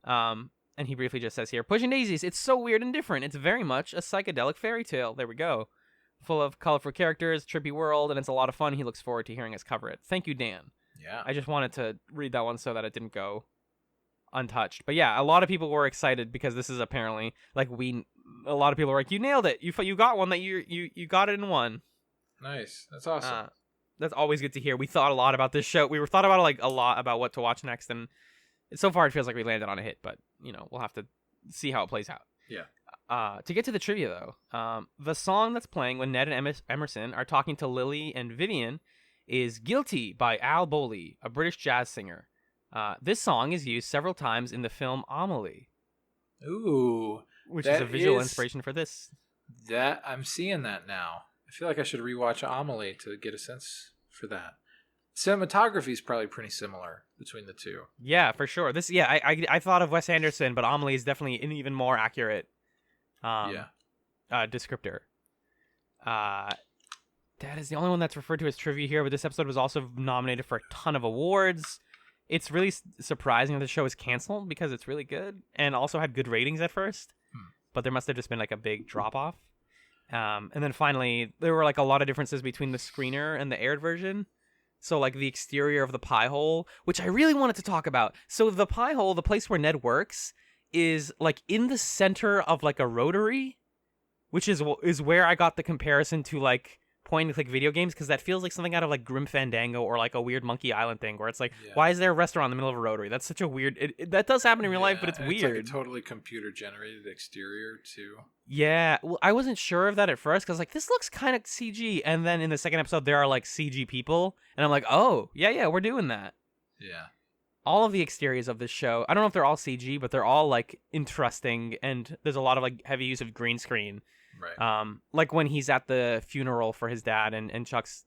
And he briefly just says here, Pushing Daisies, it's so weird and different. It's very much a psychedelic fairy tale. There we go. Full of colorful characters, trippy world, and it's a lot of fun. He looks forward to hearing us cover it. Thank you, Dan. Yeah. I just wanted to read that one so that it didn't go untouched. But yeah, a lot of people were excited because this is apparently, like, a lot of people were like, you nailed it. You got one that you got it in one. Nice. That's awesome. That's always good to hear. We thought a lot about this show. We thought about, like, a lot about what to watch next, and so far it feels like we landed on a hit, but, you know, we'll have to see how it plays out. Yeah. To get to the trivia, though, the song that's playing when Ned and Emerson are talking to Lily and Vivian is Guilty by Al Bowley, a British jazz singer. This song is used several times in the film Amelie. Ooh. Which is a visual inspiration for this. I'm seeing that now. I feel like I should rewatch Amelie to get a sense for that. Cinematography is probably pretty similar between the two. Yeah, for sure. I thought of Wes Anderson, but Amelie is definitely an even more accurate descriptor. That is the only one that's referred to as trivia here, but this episode was also nominated for a ton of awards. It's really surprising that the show is canceled because it's really good and also had good ratings at first, but there must have just been like a big drop off. And then finally, there were like a lot of differences between the screener and the aired version. So, like, the exterior of the pie hole, which I really wanted to talk about. So, the pie hole, the place where Ned works, is, like, in the center of, like, a rotary, which is where I got the comparison to, like, point-and-click video games, because that feels like something out of, like, Grim Fandango or, like, a weird Monkey Island thing, where it's like, why is there a restaurant in the middle of a rotary? That's such a weird... that does happen in real life, but it's weird. It's like a totally computer-generated exterior, too. Yeah, well, I wasn't sure of that at first, because, like, this looks kind of CG, and then in the second episode, there are, like, CG people, and I'm like, oh, yeah, we're doing that. Yeah. All of the exteriors of this show, I don't know if they're all CG, but they're all, like, interesting, and there's a lot of, like, heavy use of green screen. Right. Like when he's at the funeral for his dad and Chuck's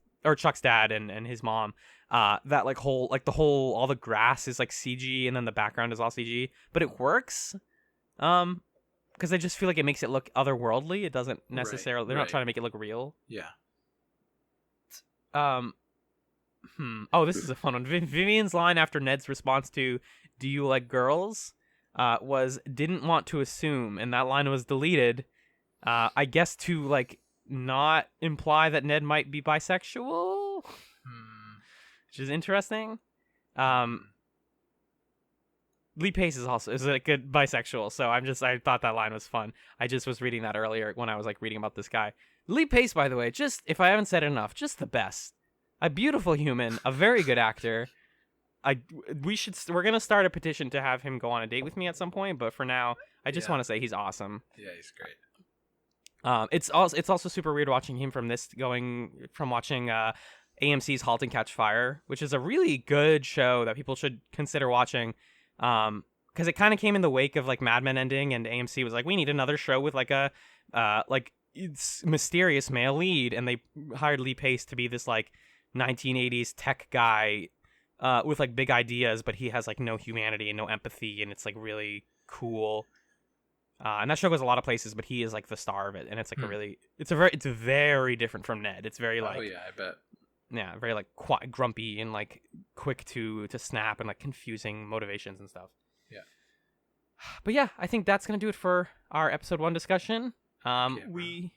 dad and his mom, that like all the grass is like CG and then the background is all CG, but it works. Because I just feel like it makes it look otherworldly. It doesn't necessarily, they're not trying to make it look real. Yeah. Oh, this is a fun one. Vivian's line after Ned's response to "Do you like girls?" Was "didn't want to assume," and that line was deleted. I guess to like not imply that Ned might be bisexual, which is interesting. Lee Pace is a good bisexual, so I thought that line was fun. I just was reading that earlier when I was like reading about this guy. Lee Pace, by the way, just if I haven't said it enough, just the best. A beautiful human, a very good actor. We're gonna start a petition to have him go on a date with me at some point, but for now, I just want to say he's awesome. Yeah, he's great. It's also super weird watching him from watching AMC's *Halt and Catch Fire*, which is a really good show that people should consider watching. Because it kind of came in the wake of like Mad Men ending, and AMC was like, we need another show with like a it's mysterious male lead, and they hired Lee Pace to be this like 1980s tech guy with like big ideas, but he has like no humanity and no empathy, and it's like really cool. And that show goes a lot of places, but he is like the star of it, and it's like it's very different from Ned. It's very like, oh yeah, I bet. Yeah, very like grumpy and like quick to snap and like confusing motivations and stuff. Yeah. But yeah, I think that's gonna do it for our episode 1 discussion. We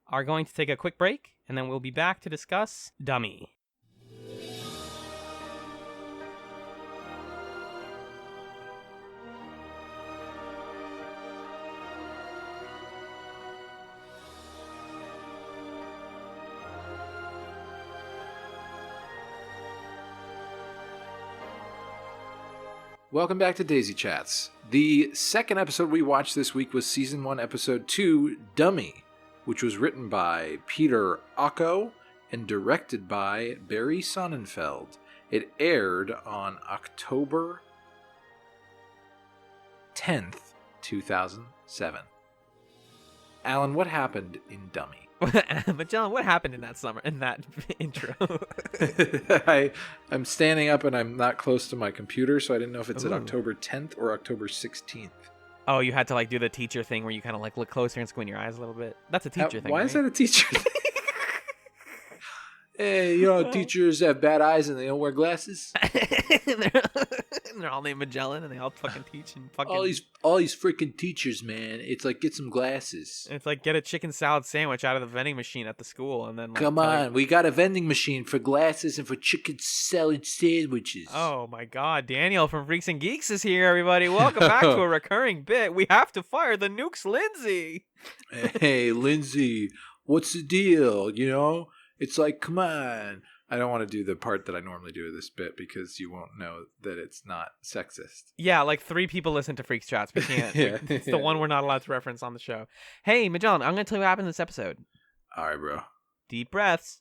are going to take a quick break, and then we'll be back to discuss Dummy. Welcome back to DaisyChatz. The second episode we watched this week was Season 1, Episode 2, Dummy, which was written by Peter Ocko and directed by Barry Sonnenfeld. It aired on October 10th, 2007. Alan, what happened in Dummy? Magellan, what happened in that intro? I'm standing up and I'm not close to my computer, so I didn't know if it's at October 10th or October 16th. Oh, you had to like do the teacher thing where you kind of like look closer and squint your eyes a little bit. That's a teacher thing. Why right? is that a teacher thing? Hey, teachers have bad eyes and they don't wear glasses. They're all named Magellan and they all fucking teach and fucking... All these freaking teachers, man. It's like, get some glasses. It's like, get a chicken salad sandwich out of the vending machine at the school and then... Like, come on, we got a vending machine for glasses and for chicken salad sandwiches. Oh my god, Daniel from Freaks and Geeks is here, everybody. Welcome back to a recurring bit. We have to fire the nukes, Lindsay. Hey, Lindsay, what's the deal, It's like, come on. I don't want to do the part that I normally do with this bit because you won't know that it's not sexist. Yeah, like 3 people listen to Freaks Chats. We can't. It's the one we're not allowed to reference on the show. Hey, Magellan, I'm going to tell you what happened in this episode. All right, bro. Deep breaths.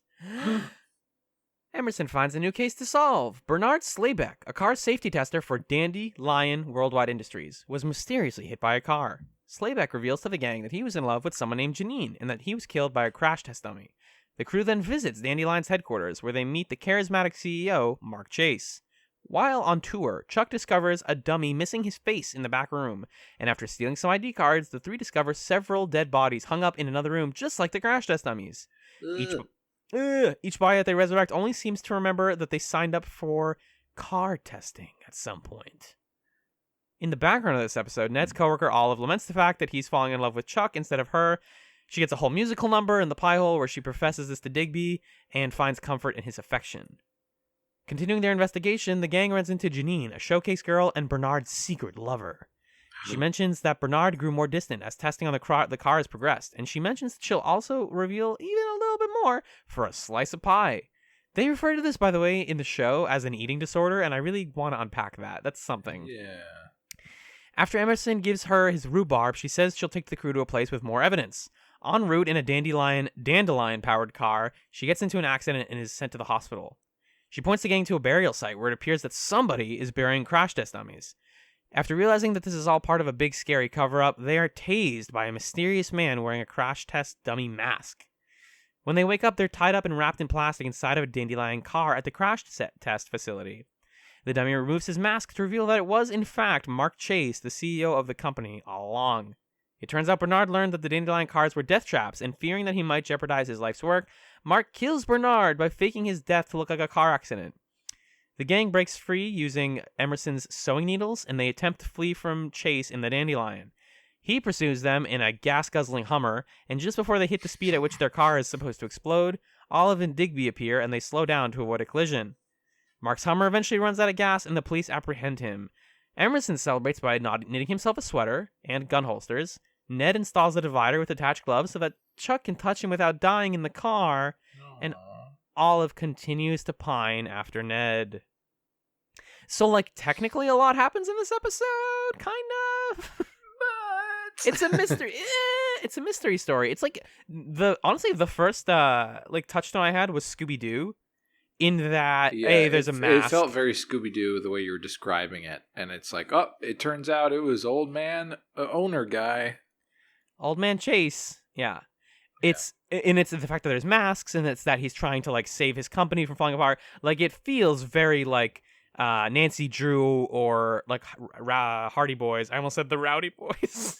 Emerson finds a new case to solve. Bernard Slaybeck, a car safety tester for Dandelion Worldwide Industries, was mysteriously hit by a car. Slaybeck reveals to the gang that he was in love with someone named Janine and that he was killed by a crash test dummy. The crew then visits Dandelion's headquarters, where they meet the charismatic CEO, Mark Chase. While on tour, Chuck discovers a dummy missing his face in the back room, and after stealing some ID cards, the 3 discover several dead bodies hung up in another room, just like the crash test dummies. Each body that they resurrect only seems to remember that they signed up for car testing at some point. In the background of this episode, Ned's coworker Olive laments the fact that he's falling in love with Chuck instead of her. She gets a whole musical number in the pie hole where she professes this to Digby and finds comfort in his affection. Continuing their investigation, the gang runs into Janine, a showcase girl, and Bernard's secret lover. She mentions that Bernard grew more distant as testing on the car has progressed, and she mentions that she'll also reveal even a little bit more for a slice of pie. They refer to this, by the way, in the show as an eating disorder, and I really want to unpack that. That's something. Yeah. After Emerson gives her his rhubarb, she says she'll take the crew to a place with more evidence. En route in a dandelion-powered car, she gets into an accident and is sent to the hospital. She points the gang to a burial site where it appears that somebody is burying crash test dummies. After realizing that this is all part of a big scary cover-up, they are tased by a mysterious man wearing a crash test dummy mask. When they wake up, they're tied up and wrapped in plastic inside of a dandelion car at the crash test facility. The dummy removes his mask to reveal that it was, in fact, Mark Chase, the CEO of the company, all along. It turns out Bernard learned that the dandelion cars were death traps, and fearing that he might jeopardize his life's work, Mark kills Bernard by faking his death to look like a car accident. The gang breaks free using Emerson's sewing needles, and they attempt to flee from Chase in the dandelion. He pursues them in a gas-guzzling Hummer, and just before they hit the speed at which their car is supposed to explode, Olive and Digby appear, and they slow down to avoid a collision. Mark's Hummer eventually runs out of gas, and the police apprehend him. Emerson celebrates by knitting himself a sweater and gun holsters. Ned installs a divider with attached gloves so that Chuck can touch him without dying in the car. Aww. And Olive continues to pine after Ned. So, like, technically a lot happens in this episode, kind of. But it's a mystery. It's a mystery story. It's like, honestly, the first, touchstone I had was Scooby-Doo. In that, hey, there's a mask. It felt very Scooby-Doo the way you were describing it. And it's like, oh, it turns out it was old man, owner guy. Old man Chase. Yeah. It's the fact that there's masks, and it's that he's trying to, like, save his company from falling apart. Like, it feels very, like, Nancy Drew or, like, Hardy Boys. I almost said the Rowdy Boys.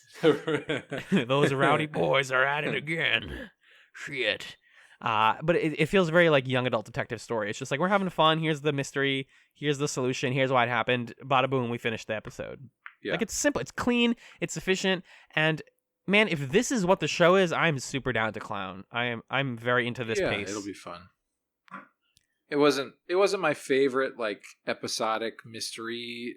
Those Rowdy Boys are at it again. Shit. But it feels very like young adult detective story. It's just like, we're having fun. Here's the mystery. Here's the solution. Here's why it happened. Bada boom, we finished the episode. Yeah. Like, it's simple. It's clean. It's efficient. And man, if this is what the show is, I'm super down to clown. I'm very into this pace. It'll be fun. It wasn't my favorite, like, episodic mystery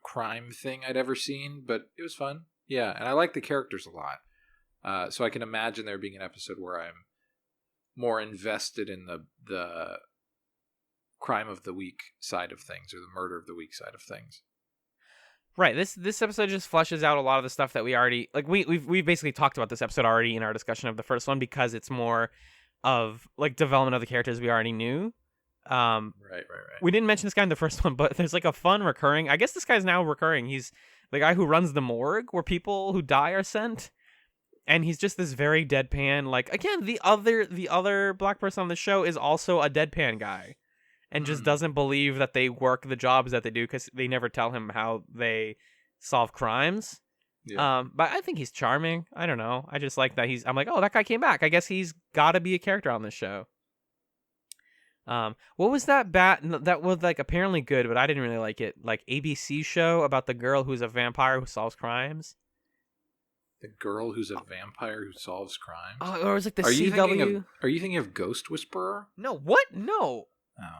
crime thing I'd ever seen, but it was fun. Yeah, and I like the characters a lot. So I can imagine there being an episode where I'm more invested in the crime of the week side of things, or the murder of the week side of things. Right. This episode just fleshes out a lot of the stuff that we already, like, we've basically talked about this episode already in our discussion of the first one, because it's more of, like, development of the characters we already knew. Right. We didn't mention this guy in the first one, but there's, like, a fun recurring, I guess this guy's now recurring. He's the guy who runs the morgue where people who die are sent. And he's just this very deadpan, like, again, the other black person on the show is also a deadpan guy, and just doesn't believe that they work the jobs that they do, because they never tell him how they solve crimes. Yeah. But I think he's charming. I don't know. I just like that I'm like, oh, that guy came back. I guess he's got to be a character on this show. What was that that was, like, apparently good, but I didn't really like it, like, ABC show about the girl who's a vampire who solves crimes? The girl who's a vampire who solves crimes? Oh, or was it the CW? Are you thinking of Ghost Whisperer? No, what? No. Oh.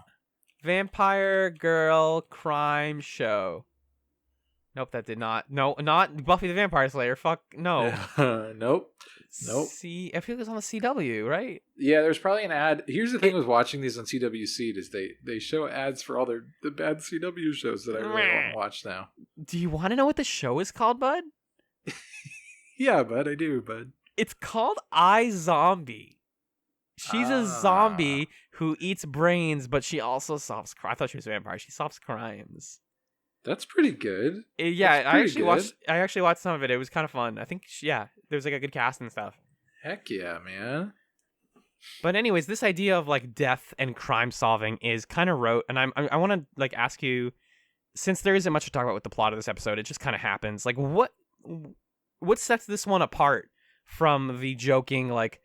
Vampire girl crime show. Nope, that did not. No, not Buffy the Vampire Slayer. Fuck, no. Nope. I feel like it was on the CW, right? Yeah, there's probably an ad. Here's the thing with watching these on CW Seed is they show ads for all the bad CW shows that I really want to watch now. Do you want to know what the show is called, bud? Yeah, bud, I do, bud. It's called iZombie. She's a zombie who eats brains, but she also solves crimes. I thought she was a vampire. She solves crimes. That's pretty good. Yeah, I actually watched some of it. It was kind of fun. I think, there was, like, a good cast and stuff. Heck yeah, man. But anyways, this idea of, like, death and crime solving is kind of rote, and I want to, like, ask you, since there isn't much to talk about with the plot of this episode, it just kind of happens. Like, what sets this one apart from the joking, like,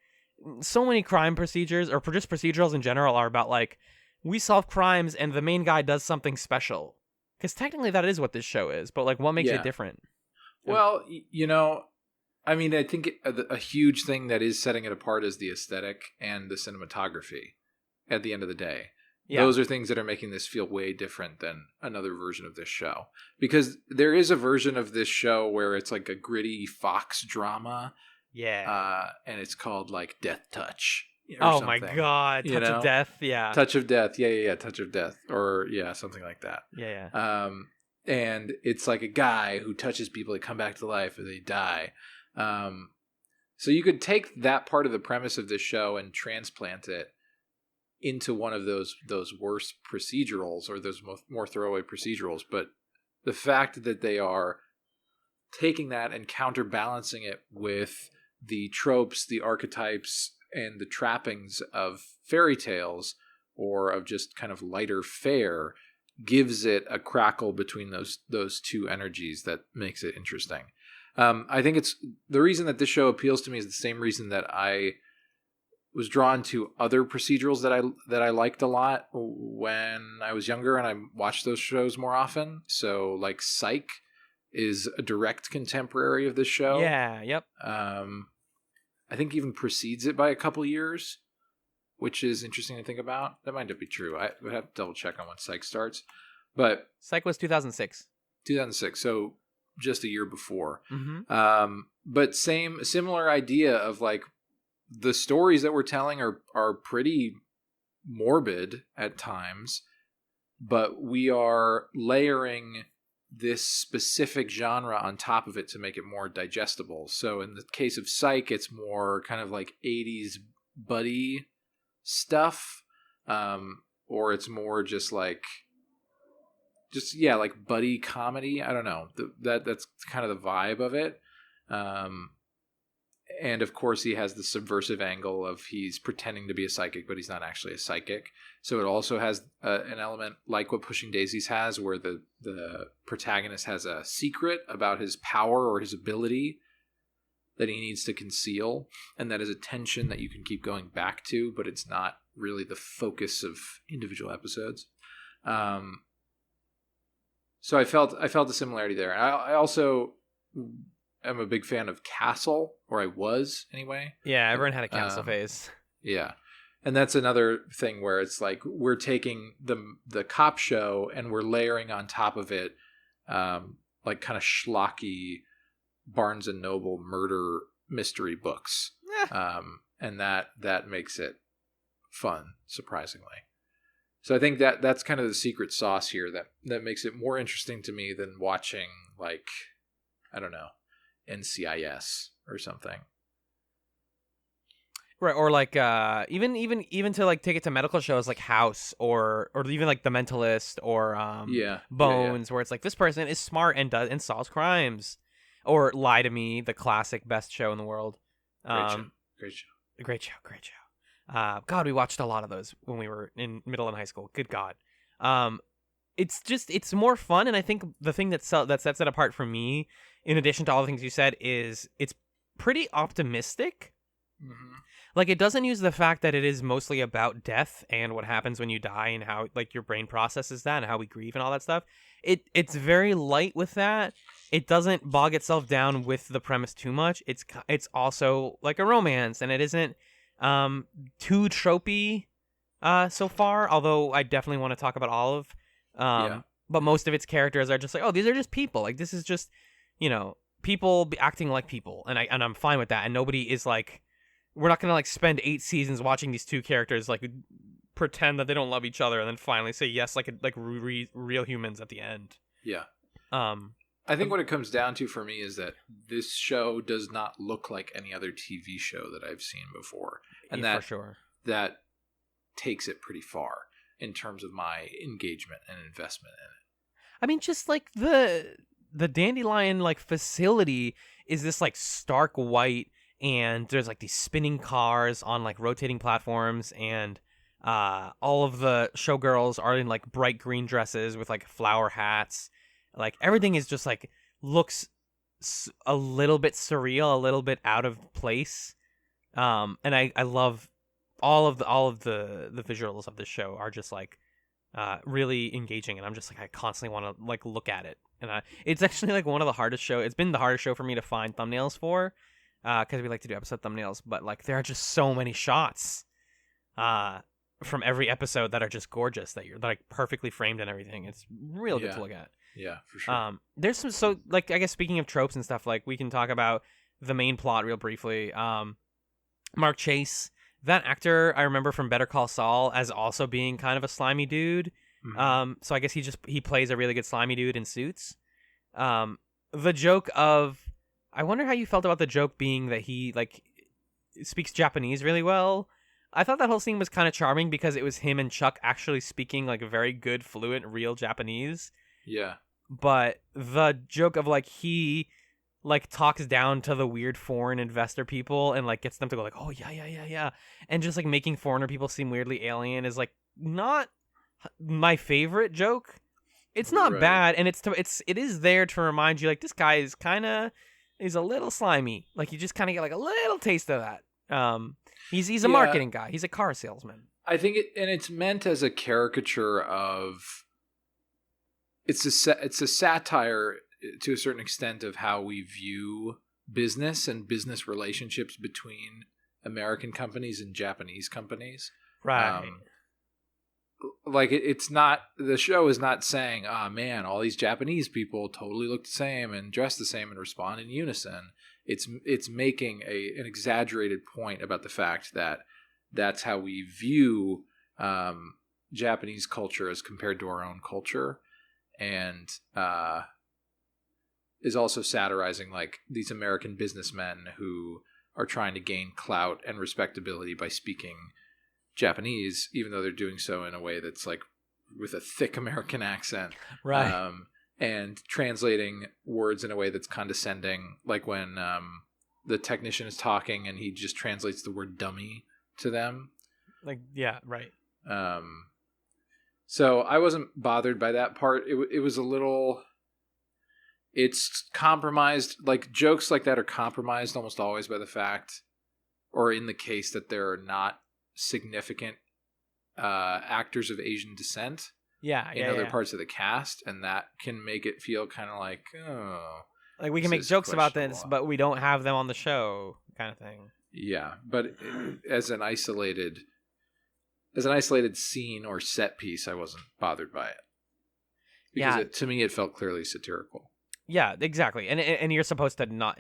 so many crime procedures, or just procedurals in general, are about, like, we solve crimes and the main guy does something special. Because technically that is what this show is, but, like, what makes it different? Well, I mean, I think a huge thing that is setting it apart is the aesthetic and the cinematography at the end of the day. Yeah. Those are things that are making this feel way different than another version of this show. Because there is a version of this show where it's like a gritty Fox drama. Yeah. And it's called, like, Death Touch. Oh my God. Touch of Death. Yeah. Touch of Death. Yeah. Touch of Death. Or, something like that. Yeah. And it's like a guy who touches people that come back to life or they die. So you could take that part of the premise of this show and transplant it into one of those worse procedurals, or those more throwaway procedurals. But the fact that they are taking that and counterbalancing it with the tropes, the archetypes, and the trappings of fairy tales, or of just kind of lighter fare, gives it a crackle between those two energies that makes it interesting. I think it's the reason that this show appeals to me is the same reason that I was drawn to other procedurals that I liked a lot when I was younger and I watched those shows more often. So like Psych is a direct contemporary of this show. Yeah, yep. I think even precedes it by a couple years, which is interesting to think about. That might not be true. I would have to double check on when Psych starts. But Psych was 2006. 2006, so just a year before. Mm-hmm. But similar idea of like the stories that we're telling are pretty morbid at times, but we are layering this specific genre on top of it to make it more digestible. So in the case of Psych, it's more kind of like 80s buddy stuff, or it's more just like buddy comedy. I don't know. That's kind of the vibe of it. And of course, he has the subversive angle of he's pretending to be a psychic, but he's not actually a psychic. So it also has an element like what Pushing Daisies has, where the protagonist has a secret about his power or his ability that he needs to conceal. And that is a tension that you can keep going back to, but it's not really the focus of individual episodes. So I felt a similarity there. And I also am a big fan of Castle, or I was anyway. Yeah, everyone had a Castle phase. Yeah. And that's another thing where it's like we're taking the cop show and we're layering on top of it like kind of schlocky Barnes and Noble murder mystery books. And that makes it fun, surprisingly. So I think that's kind of the secret sauce here that makes it more interesting to me than watching, like, I don't know, NCIS or something. Right, or like even to like take it to medical shows like House or even like The Mentalist or Bones, where it's like this person is smart and solves crimes, or Lie to Me, the classic best show in the world. Great show. God, we watched a lot of those when we were in middle and high school. Good God. It's more fun, and I think the thing that sets it apart from me, in addition to all the things you said, is it's pretty optimistic. Mm-hmm. Like, it doesn't use the fact that it is mostly about death and what happens when you die and how like your brain processes that and how we grieve and all that stuff. It's very light with that. It doesn't bog itself down with the premise too much. It's also like a romance, and it isn't too tropey so far, although I definitely want to talk about Olive. But most of its characters are just like, oh, these are just people. Like, this is just, people acting like people, and I'm fine with that. And nobody is like, we're not gonna like spend 8 seasons watching these two characters like pretend that they don't love each other and then finally say yes like real humans at the end. Yeah. I think what it comes down to for me is that this show does not look like any other TV show that I've seen before. And for sure. That takes it pretty far in terms of my engagement and investment in it. I mean, just like the Dandelion like facility is this like stark white, and there's like these spinning cars on like rotating platforms, and all of the showgirls are in like bright green dresses with like flower hats. Like, everything is just like looks a little bit surreal, a little bit out of place. And I love all of the visuals of this show are just like really engaging, and I'm just like, I constantly want to like look at it. And it's actually like one of the hardest show. It's been the hardest show for me to find thumbnails for, because we like to do episode thumbnails. But like, there are just so many shots from every episode that are just gorgeous, that you're like perfectly framed and everything. It's real good to look at. Yeah, for sure. There's some, so like, I guess speaking of tropes and stuff, like we can talk about the main plot real briefly. Mark Chase, that actor I remember from Better Call Saul as also being kind of a slimy dude. Mm-hmm. So I guess he plays a really good slimy dude in Suits. The joke of, I wonder how you felt about the joke being that he like speaks Japanese really well. I thought that whole scene was kind of charming because it was him and Chuck actually speaking like a very good, fluent, real Japanese. Yeah. But the joke of like he like talks down to the weird foreign investor people and like gets them to go like, oh yeah, and just like making foreigner people seem weirdly alien is like not my favorite joke. It's not bad, and it is there to remind you like this guy is kind of He's a little slimy. Like you just kind of get like a little taste of that. He's a marketing guy. He's a car salesman. I think it's meant as a caricature of. It's a satire to a certain extent of how we view business and business relationships between American companies and Japanese companies. Right. Like it's not, the show is not saying, "Ah, man, all these Japanese people totally look the same and dress the same and respond in unison." It's making an exaggerated point about the fact that that's how we view Japanese culture as compared to our own culture, and is also satirizing like these American businessmen who are trying to gain clout and respectability by speaking Japanese, even though they're doing so in a way that's like with a thick American accent, right? And translating words in a way that's condescending, like when the technician is talking and he just translates the word "dummy" to them. Like, yeah, right. So I wasn't bothered by that part. It was a little. It's compromised. Like jokes like that are compromised almost always by the fact, or in the case that there are not significant actors of Asian descent in other parts of the cast, and that can make it feel kind of like, oh, like we can make jokes about this, but we don't have them on the show, kind of thing. Yeah, but as an isolated scene or set piece, I wasn't bothered by it because to me it felt clearly satirical. Yeah, exactly, and you're supposed to not.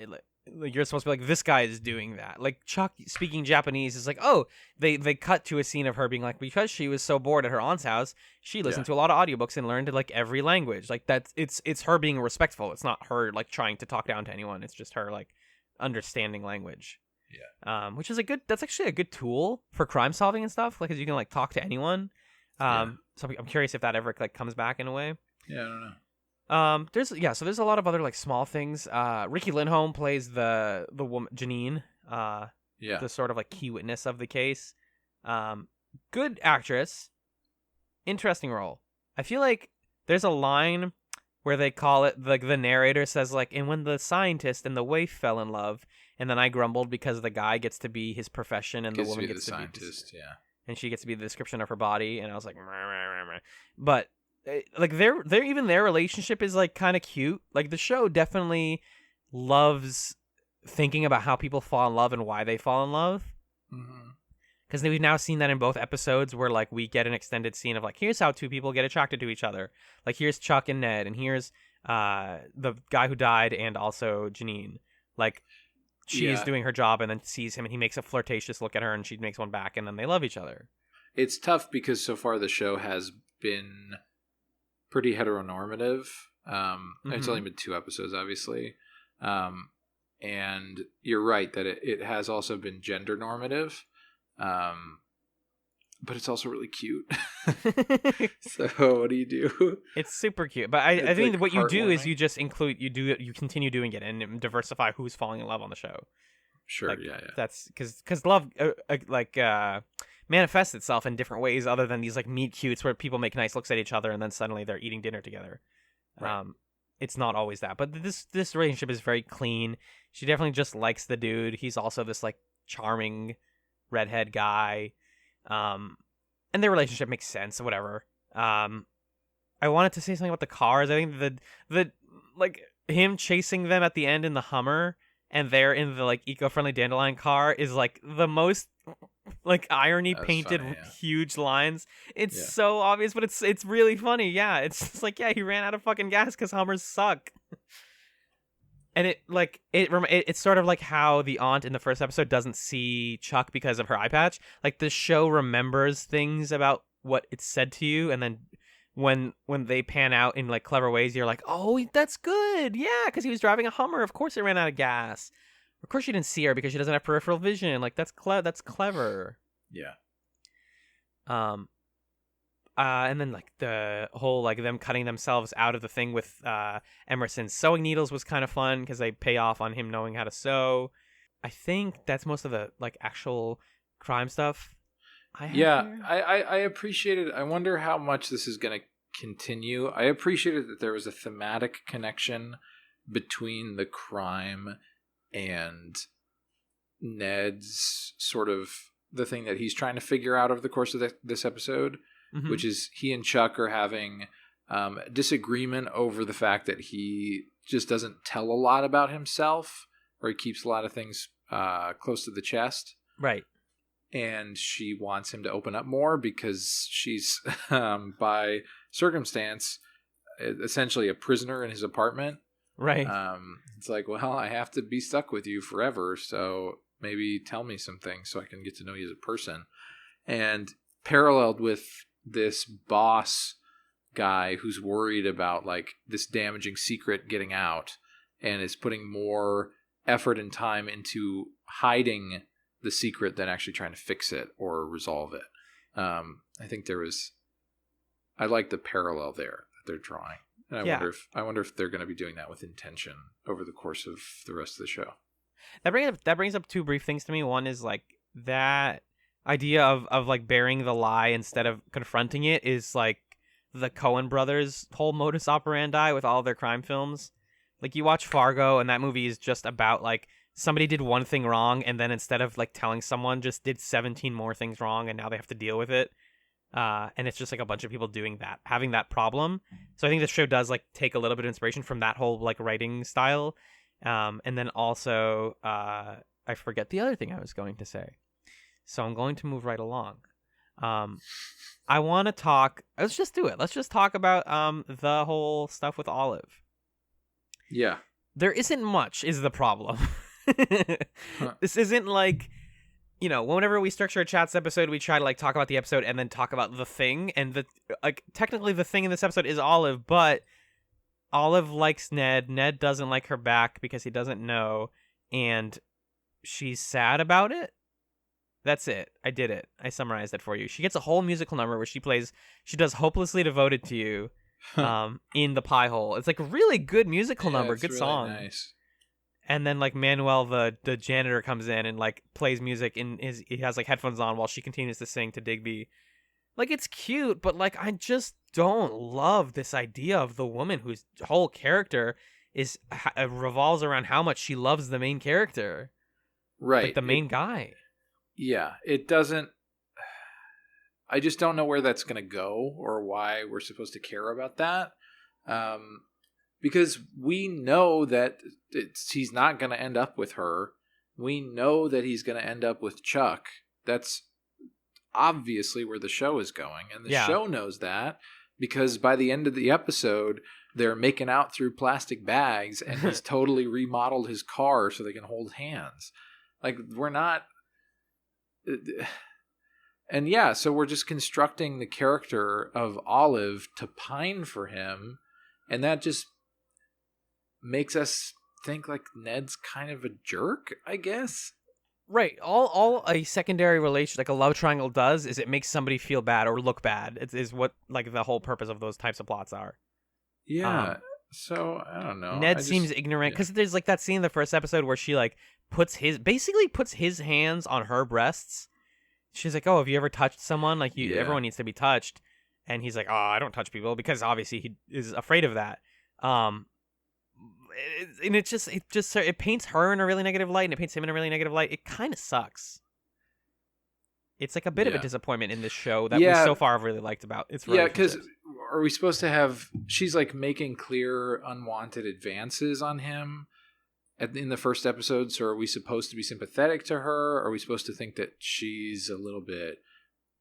Like you're supposed to be like, this guy is doing that. Like Chuck speaking Japanese is like, oh, they cut to a scene of her being like, because she was so bored at her aunt's house, she listened to a lot of audiobooks and learned like every language. Like that's it's her being respectful. It's not her like trying to talk down to anyone. It's just her like understanding language. Yeah. Which is that's actually a good tool for crime solving and stuff. Like, 'cause you can like talk to anyone. So I'm curious if that ever like comes back in a way. Yeah, I don't know. So there's a lot of other like small things. Ricky Lindholm plays the woman Janine, the sort of like key witness of the case. Good actress, interesting role. I feel like there's a line where they call it like the narrator says like, and when the scientist and the waif fell in love, and then I grumbled because the guy gets to be his profession and the woman gets to be the scientist, and she gets to be the description of her body, and I was like, but. Like their relationship is like kind of cute. Like the show definitely loves thinking about how people fall in love and why they fall in love. Because we've now seen that in both episodes where like we get an extended scene of like, here's how two people get attracted to each other. Like here's Chuck and Ned, and here's the guy who died and also Janine. Like she is doing her job and then sees him and he makes a flirtatious look at her and she makes one back and then they love each other. It's tough because so far the show has been pretty heteronormative. It's only been 2 episodes, obviously. And you're right that it has also been gender normative. But it's also really cute. So what do you do? It's super cute. But I think like what you do is you just you continue doing it and diversify who's falling in love on the show. Sure, like, yeah. That's because love manifests itself in different ways other than these like meet cutes where people make nice looks at each other and then suddenly they're eating dinner together. Right. It's not always that, but this relationship is very clean. She definitely just likes the dude. He's also this like charming redhead guy, and their relationship makes sense. Whatever. I wanted to say something about the cars. I think the like him chasing them at the end in the Hummer and they're in the like eco-friendly dandelion car is like the most like irony painted funny, huge lines. It's so obvious, but it's really funny. Yeah, it's just like he ran out of fucking gas because Hummers suck. And it's sort of like how the aunt in the first episode doesn't see Chuck because of her eye patch. Like the show remembers things about what it's said to you, and then when they pan out in like clever ways, you're like, oh, that's good. Yeah, because he was driving a Hummer. Of course it ran out of gas. Of course you didn't see her because she doesn't have peripheral vision. Like that's clever. Yeah. And then like the whole like them cutting themselves out of the thing with Emerson's sewing needles was kind of fun because they pay off on him knowing how to sew. I think that's most of the like actual crime stuff. I appreciated. I wonder how much this is going to continue. I appreciated that there was a thematic connection between the crime and Ned's sort of the thing that he's trying to figure out over the course of this episode, which is he and Chuck are having disagreement over the fact that he just doesn't tell a lot about himself, or he keeps a lot of things close to the chest. Right. And she wants him to open up more because she's, by circumstance, essentially a prisoner in his apartment. Right. It's like, well, I have to be stuck with you forever, so maybe tell me some things so I can get to know you as a person. And paralleled with this boss guy who's worried about like this damaging secret getting out and is putting more effort and time into hiding the secret than actually trying to fix it or resolve it. I think I like the parallel there that they're drawing. And I wonder if they're going to be doing that with intention over the course of the rest of the show. That brings up two brief things to me. One is like that idea of like burying the lie instead of confronting it is like the Coen brothers' whole modus operandi with all of their crime films. Like you watch Fargo and that movie is just about like somebody did one thing wrong and then instead of like telling someone just did 17 more things wrong and now they have to deal with it. And it's just like a bunch of people doing that, having that problem. So I think this show does like take a little bit of inspiration from that whole like writing style. And then also, I forget the other thing I was going to say. So I'm going to move right along. I want to talk. Let's just do it. Let's just talk about the whole stuff with Olive. Yeah. There isn't much is the problem. Huh. This isn't like, you know, whenever we structure a Chatz episode, we try to like talk about the episode and then talk about the thing. And the like technically the thing in this episode is Olive, but Olive likes Ned. Ned doesn't like her back because he doesn't know, and she's sad about it. That's it. I did it. I summarized it for you. She gets a whole musical number where she does Hopelessly Devoted to You in the pie hole. It's like a really good musical number, good really song. Nice. And then like Manuel, the janitor, comes in and like plays music he has like headphones on while she continues to sing to Digby. Like it's cute, but like I just don't love this idea of the woman whose whole character revolves around how much she loves the main character. Right. Like the main guy. Yeah, it doesn't. I just don't know where that's going to go or why we're supposed to care about that. Because we know that he's not going to end up with her. We know that he's going to end up with Chuck. That's obviously where the show is going. And the show knows that because by the end of the episode, they're making out through plastic bags and he's totally remodeled his car so they can hold hands. Like, we're not... And yeah, so we're just constructing the character of Olive to pine for him, and that just makes us think like Ned's kind of a jerk, I guess. Right. All a secondary relation, like a love triangle, does is it makes somebody feel bad or look bad. It is what like the whole purpose of those types of plots are. Yeah. So I don't know. Ned seems ignorant because there's like that scene in the first episode where she like puts his hands on her breasts. She's like, "Oh, have you ever touched someone? Like everyone needs to be touched." And he's like, "Oh, I don't touch people," because obviously he is afraid of that. And it paints her in a really negative light, and it paints him in a really negative light. It kind of sucks. It's like a bit of a disappointment in this show that we so far have really liked about its relationships. Because are we supposed to have? She's like making clear unwanted advances on him in the first episode. So are we supposed to be sympathetic to her? Are we supposed to think that she's a little bit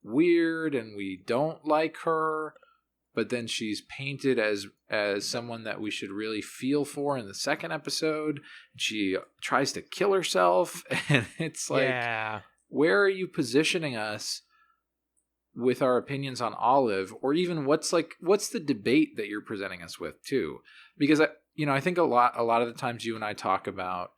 weird and we don't like her? But then she's painted as someone that we should really feel for in the second episode. She tries to kill herself, and it's like, where are you positioning us with our opinions on Olive, or even what's the debate that you're presenting us with too? Because I think a lot of the times you and I talk about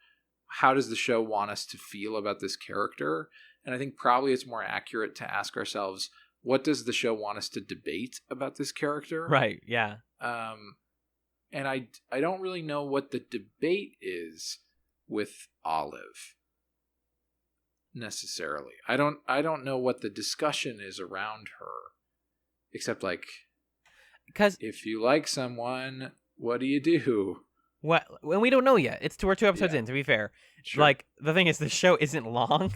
how does the show want us to feel about this character, and I think probably it's more accurate to ask ourselves, what does the show want us to debate about this character? Right, yeah. And I don't really know what the debate is with Olive necessarily. I don't know what the discussion is around her, except like, because if you like someone, what do you do? What? And we don't know yet. We're 2 episodes in, to be fair. Sure. Like, the thing is, the show isn't long.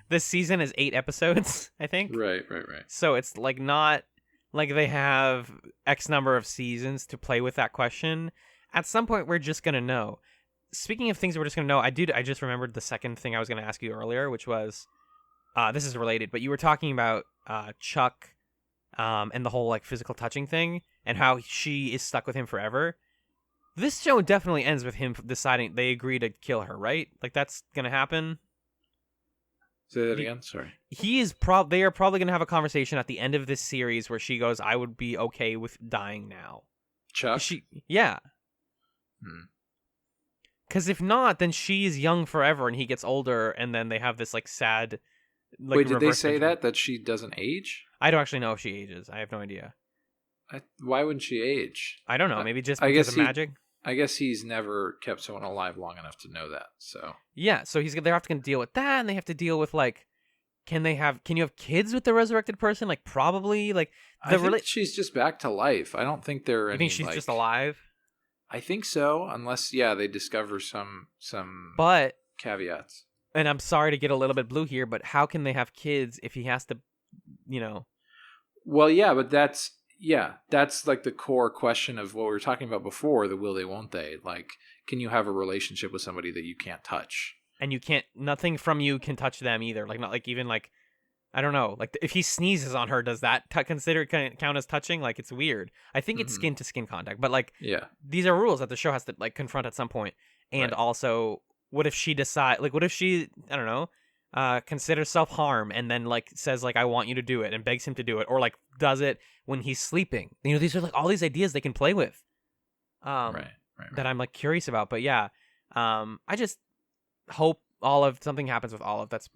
This season is 8 episodes, I think. Right. So it's like not like they have X number of seasons to play with that question. At some point, we're just going to know. Speaking of things we're just going to know, I just remembered the second thing I was going to ask you earlier, which was, this is related, but you were talking about Chuck and the whole like physical touching thing and how she is stuck with him forever. This show definitely ends with him deciding they agree to kill her, right? Like that's going to happen. Say that again. Sorry. They are probably going to have a conversation at the end of this series where she goes, "I would be okay with dying now." Chuck? Yeah. Because if not, then she's young forever and he gets older, and then they have this like sad. Like, wait, did they say that she doesn't age? I don't actually know if she ages. I have no idea. Why wouldn't she age? I don't know. Maybe just because of magic. I guess he's never kept someone alive long enough to know that. So yeah, so they're have to deal with that, and they have to deal with like, can you have kids with the resurrected person? Like probably like I think she's just back to life. I don't think they're. You think she's just alive? I think so, unless they discover some caveats. And I'm sorry to get a little bit blue here, but how can they have kids if he has to, Well, yeah, but that's like the core question of what we were talking about before, the will they, won't they? Like, can you have a relationship with somebody that you can't touch? And nothing from you can touch them either. Like, not like even like, I don't know, like if he sneezes on her, does that count as touching? Like, it's weird. I think it's skin to skin contact, but like, these are rules that the show has to like confront at some point. And also, what if she I don't know, considers self-harm and then like says like, I want you to do it and begs him to do it, or like does it when he's sleeping? These are like all these ideas they can play with. Right. That I'm like curious about. But yeah, I just hope something happens with Olive that's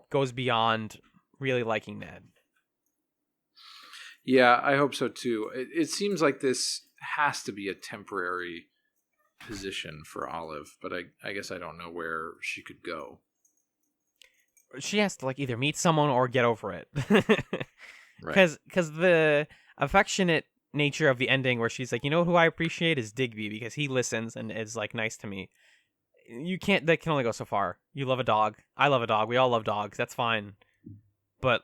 goes beyond really liking Ned. Yeah, I hope so too. It seems like this has to be a temporary position for Olive, but I guess I don't know where she could go. She has to like either meet someone or get over it. Right. Because the affectionate nature of the ending where she's like, who I appreciate is Digby because he listens and is like nice to me. That can only go so far. You love a dog. I love a dog. We all love dogs. That's fine. But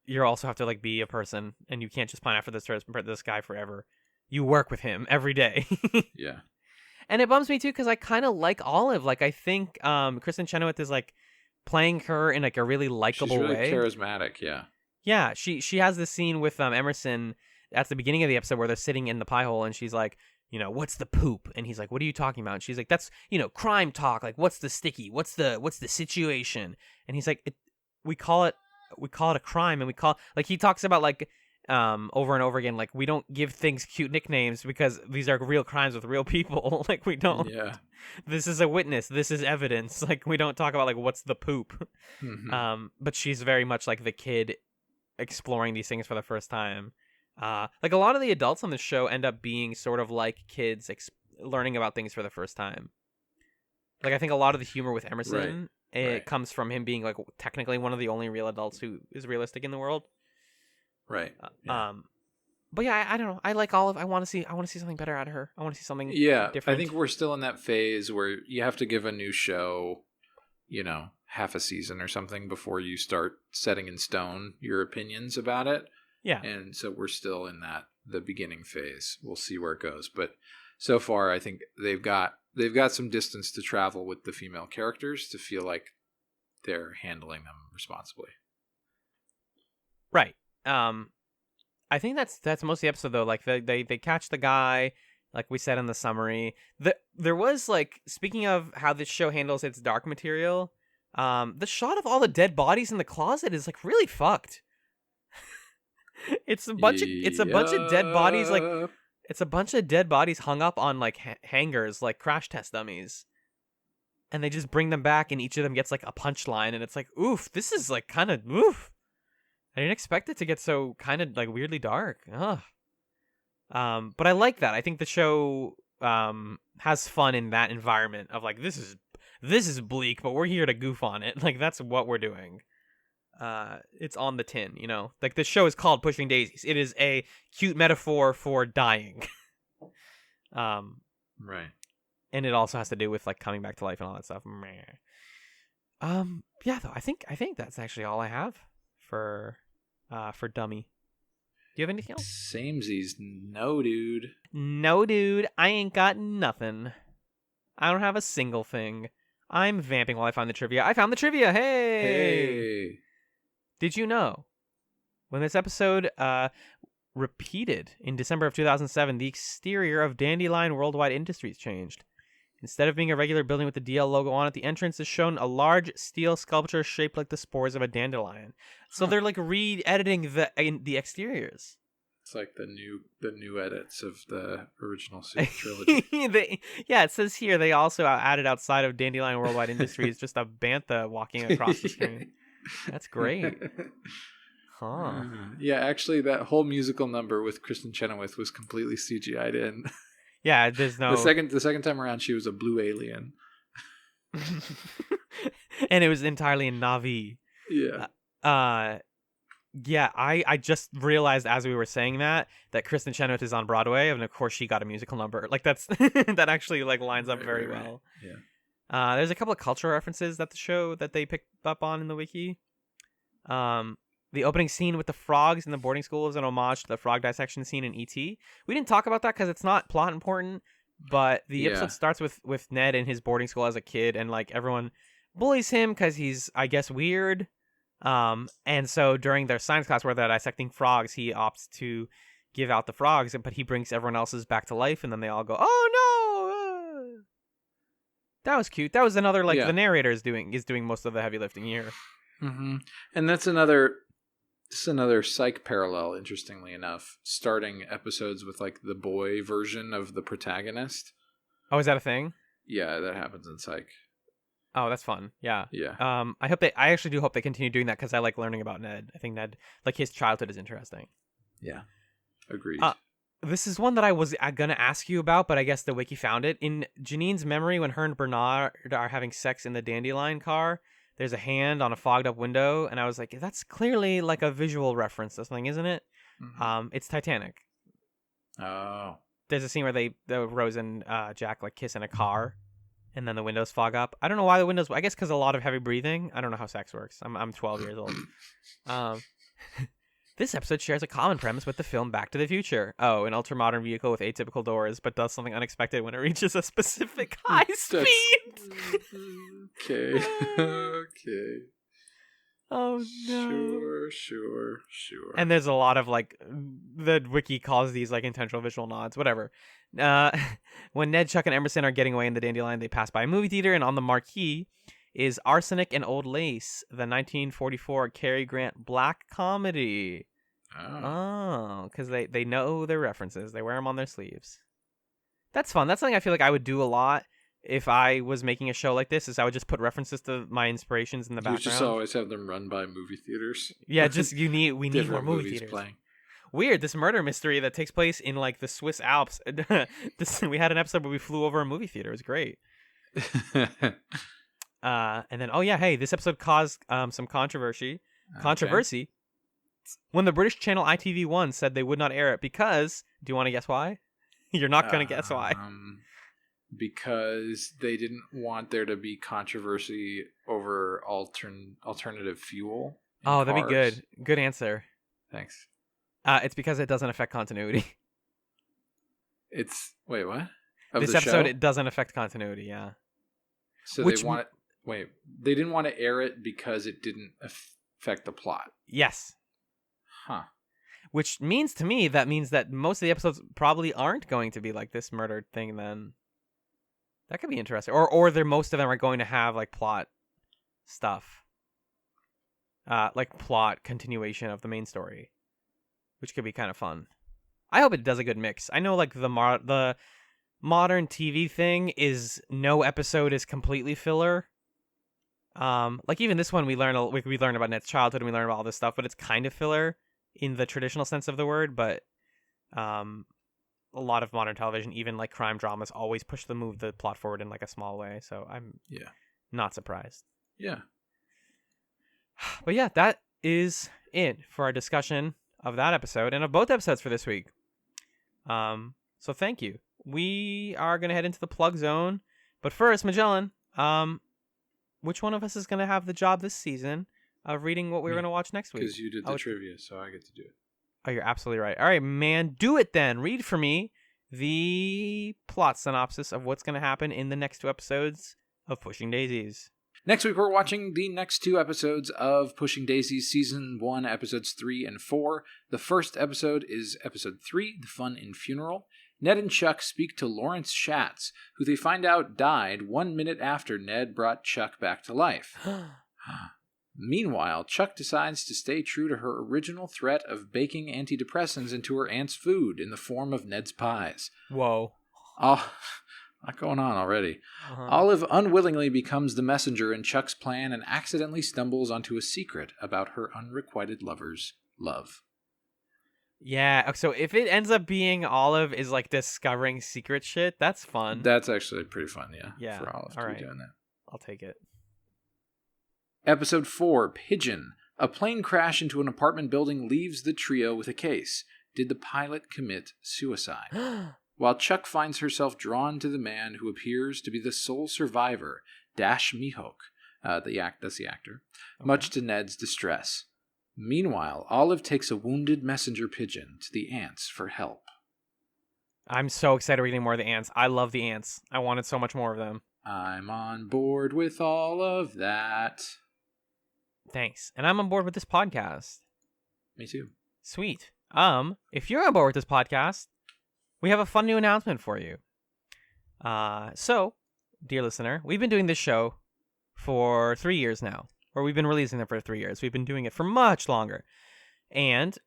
you also have to like be a person, and you can't just pine after this guy forever. You work with him every day. Yeah. And it bums me too because I kind of like Olive. Like I think Kristen Chenoweth is like playing her in like a really likable way. She's really charismatic. Yeah. Yeah. She has this scene with Emerson at the beginning of the episode where they're sitting in the pie hole, and she's like, what's the poop? And he's like, what are you talking about? And she's like, that's crime talk. Like, what's the sticky? What's the situation? And he's like, we call it a crime, and he talks about like over and over again, like we don't give things cute nicknames because these are real crimes with real people. Like we don't. Yeah. This is a witness. This is evidence. Like we don't talk about like what's the poop. Mm-hmm. But she's very much like the kid exploring these things for the first time. Like a lot of the adults on the show end up being sort of like kids learning about things for the first time. Like I think a lot of the humor with Emerson, it comes from him being like technically one of the only real adults who is realistic in the world. Right. But yeah, I don't know. I like Olive. I want to see something better out of her. I want to see something different. I think we're still in that phase where you have to give a new show, half a season or something before you start setting in stone your opinions about it. Yeah. And so we're still in the beginning phase. We'll see where it goes. But so far I think they've got some distance to travel with the female characters to feel like they're handling them responsibly. Right. I think that's most of the episode though. Like they catch the guy, like we said in the summary. There was like, speaking of how this show handles its dark material, the shot of all the dead bodies in the closet is like really fucked. It's a bunch of dead bodies, like it's a bunch of dead bodies hung up on like hangers, like crash test dummies, and they just bring them back, and each of them gets like a punchline, and it's like, oof, this is like kind of oof. I didn't expect it to get so kind of like weirdly dark. Ugh. But I like that. I think the show has fun in that environment of like, this is bleak, but we're here to goof on it. Like that's what we're doing. It's on the tin, like the show is called Pushing Daisies. It is a cute metaphor for dying. Right. and it also has to do with like coming back to life and all that stuff. Meh. Yeah, though I think that's actually all I have for Dummy. Do you have anything else? Samesies, no, dude. No, dude, I ain't got nothing. I don't have a single thing. I'm vamping while I find the trivia. I found the trivia. Hey. Did you know when this episode repeated in December of 2007, the exterior of Dandelion Worldwide Industries changed? Instead of being a regular building with the DL logo on it, the entrance is shown a large steel sculpture shaped like the spores of a dandelion. So they're like re-editing the exteriors. It's like the new edits of the original trilogy. It says here they also added outside of Dandelion Worldwide Industries just a bantha walking across the screen. That's great. Huh. Yeah, actually, that whole musical number with Kristen Chenoweth was completely CGI'd in. Yeah, there's no... The second time around, she was a blue alien. And it was entirely in Na'vi. Yeah. Yeah, I just realized as we were saying that Kristen Chenoweth is on Broadway, and of course she got a musical number. Like that's that actually like lines up very well. Yeah. There's a couple of cultural references that they picked up on in the wiki. The opening scene with the frogs in the boarding school is an homage to the frog dissection scene in E.T. We didn't talk about that because it's not plot important, but the episode starts with Ned in his boarding school as a kid, and like everyone bullies him because he's, I guess, weird. And so during their science class where they're dissecting frogs, he opts to give out the frogs, but he brings everyone else's back to life, and then they all go, "Oh no!" That was cute. That was another the narrator is doing most of the heavy lifting here. Mm-hmm. And that's another psych parallel, interestingly enough, starting episodes with like the boy version of the protagonist. Oh, is that a thing? Yeah, that happens in psych. Oh, that's fun. Yeah. Yeah. I actually do hope they continue doing that because I like learning about Ned. I think Ned, like his childhood is interesting. Yeah. Agreed. This is one that I was going to ask you about, but I guess the wiki found it. In Janine's memory, when her and Bernard are having sex in the dandelion car, there's a hand on a fogged up window, and I was like, that's clearly like a visual reference to something, isn't it? Mm-hmm. It's Titanic. Oh. There's a scene where Rose and Jack like kiss in a car, and then the windows fog up. I don't know why the windows. I guess because a lot of heavy breathing. I don't know how sex works. I'm 12 years old. This episode shares a common premise with the film Back to the Future. Oh, an ultra-modern vehicle with atypical doors, but does something unexpected when it reaches a specific high speed. Okay. Okay. Oh, no. Sure. And there's a lot of, like, the wiki calls these, like, intentional visual nods, whatever. When Ned, Chuck, and Emerson are getting away in the Dandelion, they pass by a movie theater, and on the marquee is Arsenic and Old Lace, the 1944 Cary Grant black comedy. Oh, because they know their references. They wear them on their sleeves. That's fun. That's something I feel like I would do a lot if I was making a show like this. Is I would just put references to my inspirations in the background. You just always have them run by movie theaters. Yeah, just we need more movie theaters playing. Weird, this murder mystery that takes place in like the Swiss Alps. We had an episode where we flew over a movie theater. It was great. And then, hey, this episode caused some controversy. Okay. When the British channel ITV1 said they would not air it because, do you want to guess why? You're not going to guess why. Because they didn't want there to be controversy over alternative fuel. Oh, that'd be good. Good answer. Thanks. It's because it doesn't affect continuity. Wait, what? This episode, it doesn't affect continuity, yeah. So they didn't want to air it because it didn't affect the plot. Yes. Huh. Which means to me, that means that most of the episodes probably aren't going to be like this murder thing then. That could be interesting. Or most of them are going to have like plot stuff. Like plot continuation of the main story. Which could be kind of fun. I hope it does a good mix. I know like the modern TV thing is no episode is completely filler. Like even this one we learn about Ned's childhood and we learn about all this stuff, but it's kind of filler in the traditional sense of the word. But a lot of modern television, even like crime dramas, always push the plot forward in like a small way. So I'm not surprised. Yeah. But yeah, that is it for our discussion of that episode and of both episodes for this week. So thank you. we are going to head into the plug zone. But first, Magellan, which one of us is going to have the job this season of reading what we're going to watch next week? Because you did the trivia, so I get to do it. Oh, you're absolutely right. All right, man, do it then. Read for me the plot synopsis of what's going to happen in the next 2 episodes of Pushing Daisies. Next week, we're watching the next 2 episodes of Pushing Daisies, Season 1, Episodes 3 and 4. The first episode is Episode 3, The Fun in Funeral. Ned and Chuck speak to Lawrence Chatz, who they find out died 1 minute after Ned brought Chuck back to life. Meanwhile, Chuck decides to stay true to her original threat of baking antidepressants into her aunt's food in the form of Ned's pies. Whoa. Oh, not going on already. Olive unwillingly becomes the messenger in Chuck's plan and accidentally stumbles onto a secret about her unrequited lover's love. Yeah, so if it ends up being Olive is like discovering secret shit, that's fun. That's actually pretty fun, yeah. For Olive to be doing that. I'll take it. Episode 4, Pigeon. A plane crash into an apartment building leaves the trio with a case. Did the pilot commit suicide? While Chuck finds herself drawn to the man who appears to be the sole survivor, Dash Mihok, that's the actor, much to Ned's distress. Meanwhile, Olive takes a wounded messenger pigeon to the ants for help. I'm so excited reading more of the ants. I love the ants. I wanted so much more of them. I'm on board with all of that. Thanks. And I'm on board with this podcast. Me too. Sweet. If you're on board with this podcast, we have a fun new announcement for you. So, dear listener, we've been doing this show for 3 years now. Or we've been releasing them for 3 years. We've been doing it for much longer. And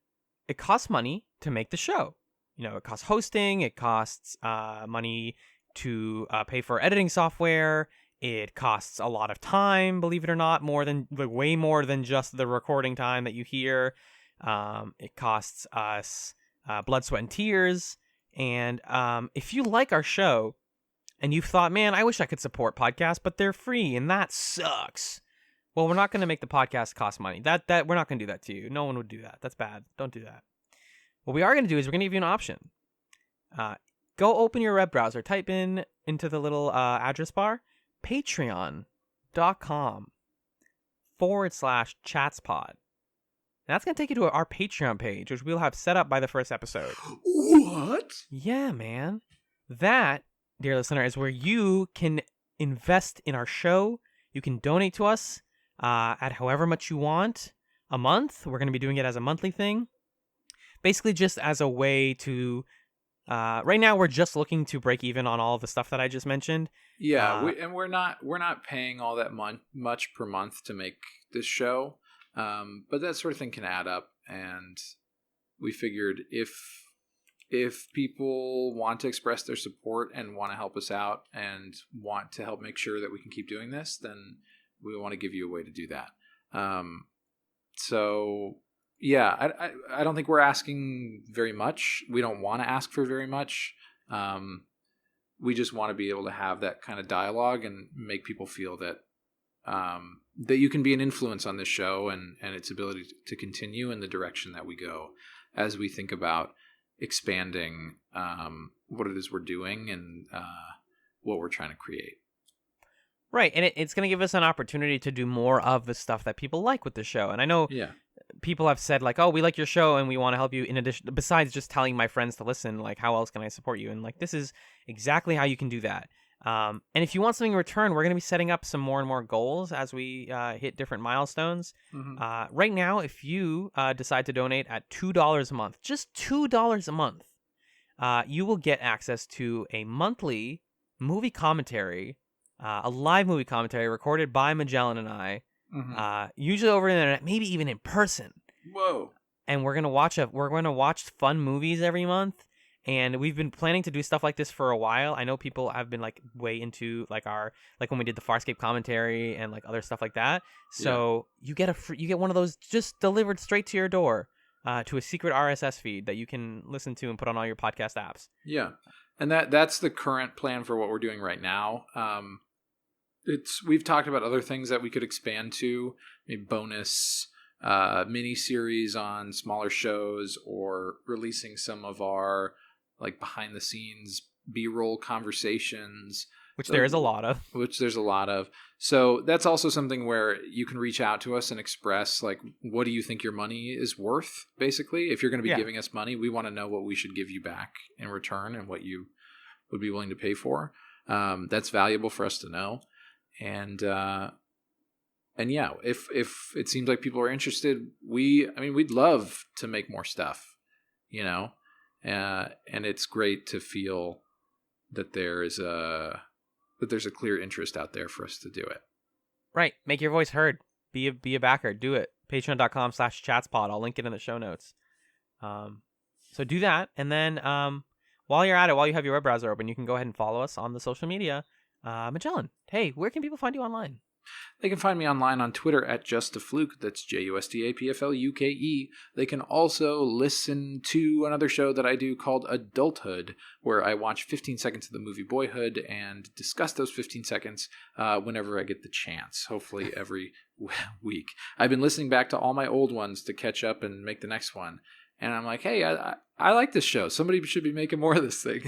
it costs money to make the show. You know, it costs hosting. It costs money to pay for editing software. It costs a lot of time, believe it or not, way more than just the recording time that you hear. It costs us blood, sweat, and tears. And if you like our show and you've thought, man, I wish I could support podcasts, but they're free and that sucks. Well, we're not going to make the podcast cost money. That we're not going to do that to you. No one would do that. That's bad. Don't do that. What we are going to do is we're going to give you an option. Go open your web browser. Type into the little address bar, patreon.com/chatspod. That's going to take you to our Patreon page, which we'll have set up by the first episode. What? Yeah, man. That, dear listener, is where you can invest in our show. You can donate to us at however much you want a month. We're going to be doing it as a monthly thing. Basically just as a way to... right now, we're just looking to break even on all of the stuff that I just mentioned. Yeah, we're not paying all that much per month to make this show. But that sort of thing can add up, and we figured if people want to express their support and want to help us out and want to help make sure that we can keep doing this, then we want to give you a way to do that. So yeah, I don't think we're asking very much. We don't want to ask for very much. We just want to be able to have that kind of dialogue and make people feel that that you can be an influence on this show and its ability to continue in the direction that we go as we think about expanding what it is we're doing and what we're trying to create. Right, and it's going to give us an opportunity to do more of the stuff that people like with the show. And I know people have said, like, oh, we like your show and we want to help you in addition, besides just telling my friends to listen, like, how else can I support you? And, like, this is exactly how you can do that. And if you want something in return, we're going to be setting up some more and more goals as we hit different milestones. Mm-hmm. Right now, if you decide to donate at $2 a month, just $2 a month, you will get access to a monthly movie commentary, a live movie commentary recorded by Magellan and I, usually over the internet, maybe even in person. Whoa! And we're gonna watch fun movies every month. And we've been planning to do stuff like this for a while. I know people have been like way into like when we did the Farscape commentary and like other stuff like that. So you get one of those just delivered straight to your door to a secret RSS feed that you can listen to and put on all your podcast apps. Yeah, and that's the current plan for what we're doing right now. We've talked about other things that we could expand to, maybe bonus mini series on smaller shows or releasing some of our like behind the scenes B-roll conversations. Which there is a lot of. Which there's a lot of. So that's also something where you can reach out to us and express, like, what do you think your money is worth, basically? If you're going to be giving us money, we want to know what we should give you back in return and what you would be willing to pay for. That's valuable for us to know. And yeah, if it seems like people are interested, we'd love to make more stuff, and it's great to feel that there's a clear interest out there for us to do it. Right. Make your voice heard. Be a backer. Do it. Patreon.com/chatspod. I'll link it in the show notes. So do that. And then while you're at it, while you have your web browser open, you can go ahead and follow us on the social media. Magellan, hey, where can people find you online? They can find me online on Twitter at JustAFluke. That's JUSTAPFLUKE. They can also listen to another show that I do called Adulthood, where I watch 15 seconds of the movie Boyhood and discuss those 15 seconds whenever I get the chance, hopefully every week. I've been listening back to all my old ones to catch up and make the next one. And I'm like, hey, I like this show. Somebody should be making more of this thing.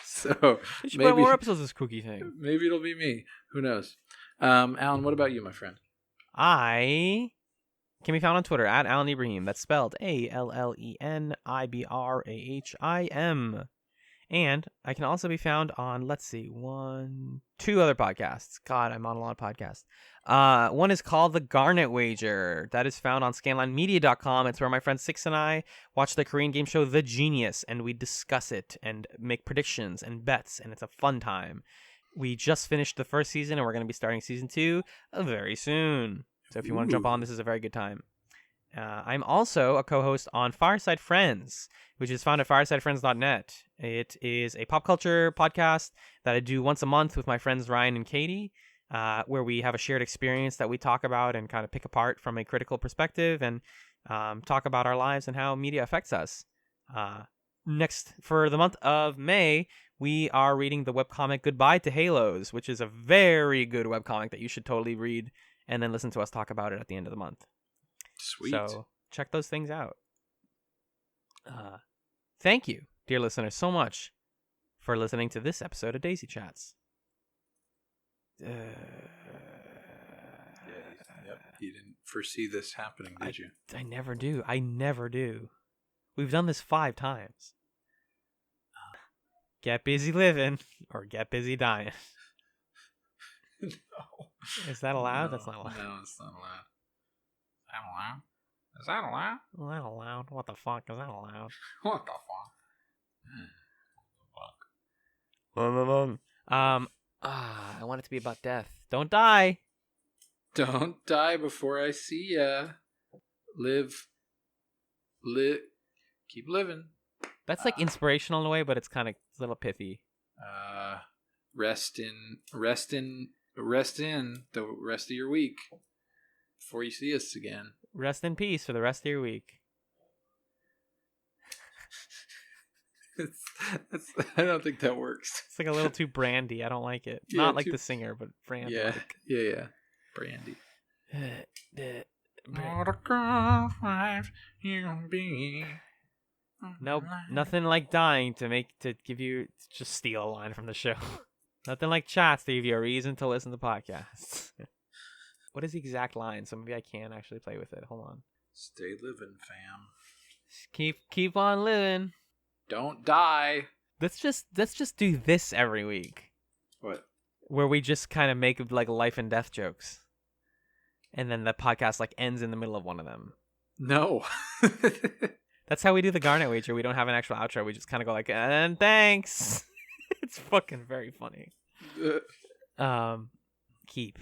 So you should put more episodes of this kooky thing. Maybe it'll be me. Who knows? Alan, what about you, my friend? I can be found on Twitter at Allen Ibrahim. That's spelled ALLENIBRAHIM. And I can also be found on, two other podcasts. God, I'm on a lot of podcasts. One is called The Garnet Wager. That is found on scanlinemedia.com. It's where my friend Six and I watch the Korean game show The Genius, and we discuss it and make predictions and bets, and it's a fun time. We just finished the first season, and we're going to be starting season 2 very soon. So if you want to jump on, this is a very good time. I'm also a co-host on Fireside Friends, which is found at firesidefriends.net. It is a pop culture podcast that I do once a month with my friends Ryan and Katie, where we have a shared experience that we talk about and kind of pick apart from a critical perspective and talk about our lives and how media affects us. Next, for the month of May, we are reading the webcomic Goodbye to Halos, which is a very good webcomic that you should totally read and then listen to us talk about it at the end of the month. Sweet. So check those things out. Thank you, dear listeners, so much for listening to this episode of DaisyChatz. Yep. You didn't foresee this happening, did you? I never do. We've done this 5 times. Get busy living or get busy dying. No. Is that allowed? No, That's not allowed. No, it's not allowed. Is that allowed? Is that allowed? What the fuck? Is that allowed? What the fuck? I want it to be about death. Don't die. Don't die before I see ya. Live. Keep living. That's like inspirational in a way, but it's kind of a little pithy. Rest in the rest of your week before you see us again. Rest in peace for the rest of your week. I don't think that works. It's like a little too Brandy. I don't like it. Yeah, not like the singer, but Brandy. Yeah. Brandy. Nope, nothing like dying to give you just steal a line from the show. Nothing like Chatz to give you a reason to listen to podcasts. What is the exact line? So maybe I can actually play with it. Hold on. Stay living, fam. Keep on living. Don't die. Let's just do this every week. What? Where we just kind of make like life and death jokes, and then the podcast like ends in the middle of one of them. No. That's how we do the Garnet Wager. We don't have an actual outro. We just kind of go like, and thanks. It's fucking very funny. Keep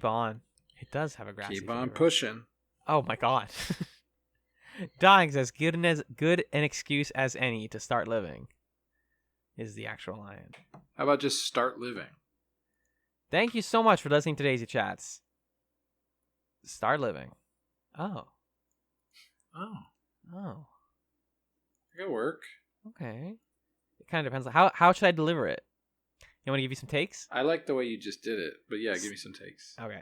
on. It does have a grassy Keep on flavor. pushing. Oh my god. Dying's as good an excuse as any to start living. Is the actual line. How about just start living? Thank you so much for listening to DaisyChatz. Start living. Oh. It'll work. Okay. It kind of depends. How should I deliver it? You want to give you some takes? I like the way you just did it, but yeah, give me some takes. Okay.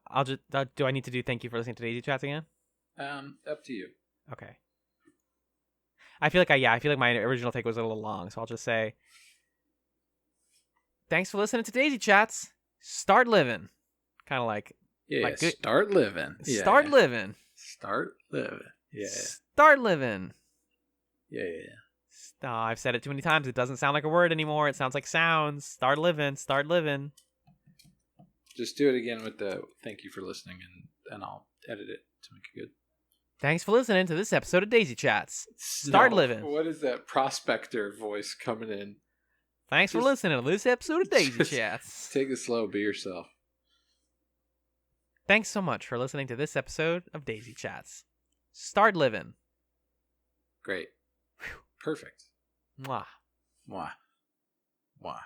I'll just. Do I need to do thank you for listening to DaisyChatz again? Up to you. Okay. I feel like my original take was a little long, so I'll just say, thanks for listening to DaisyChatz. Start living. Kind of like, good. Start living. Yeah. Start living. Start living. Yeah. Start living. Yeah. Oh, I've said it too many times. It doesn't sound like a word anymore. It sounds like sounds. Start living. Start living. Just do it again with the thank you for listening, and I'll edit it to make it good. Thanks for listening to this episode of DaisyChatz. Start living. What is that prospector voice coming in? Thanks for listening to this episode of DaisyChatz. Take it slow. Be yourself. Thanks so much for listening to this episode of DaisyChatz. Start living. Great. Perfect. Mwah. Mwah. Mwah.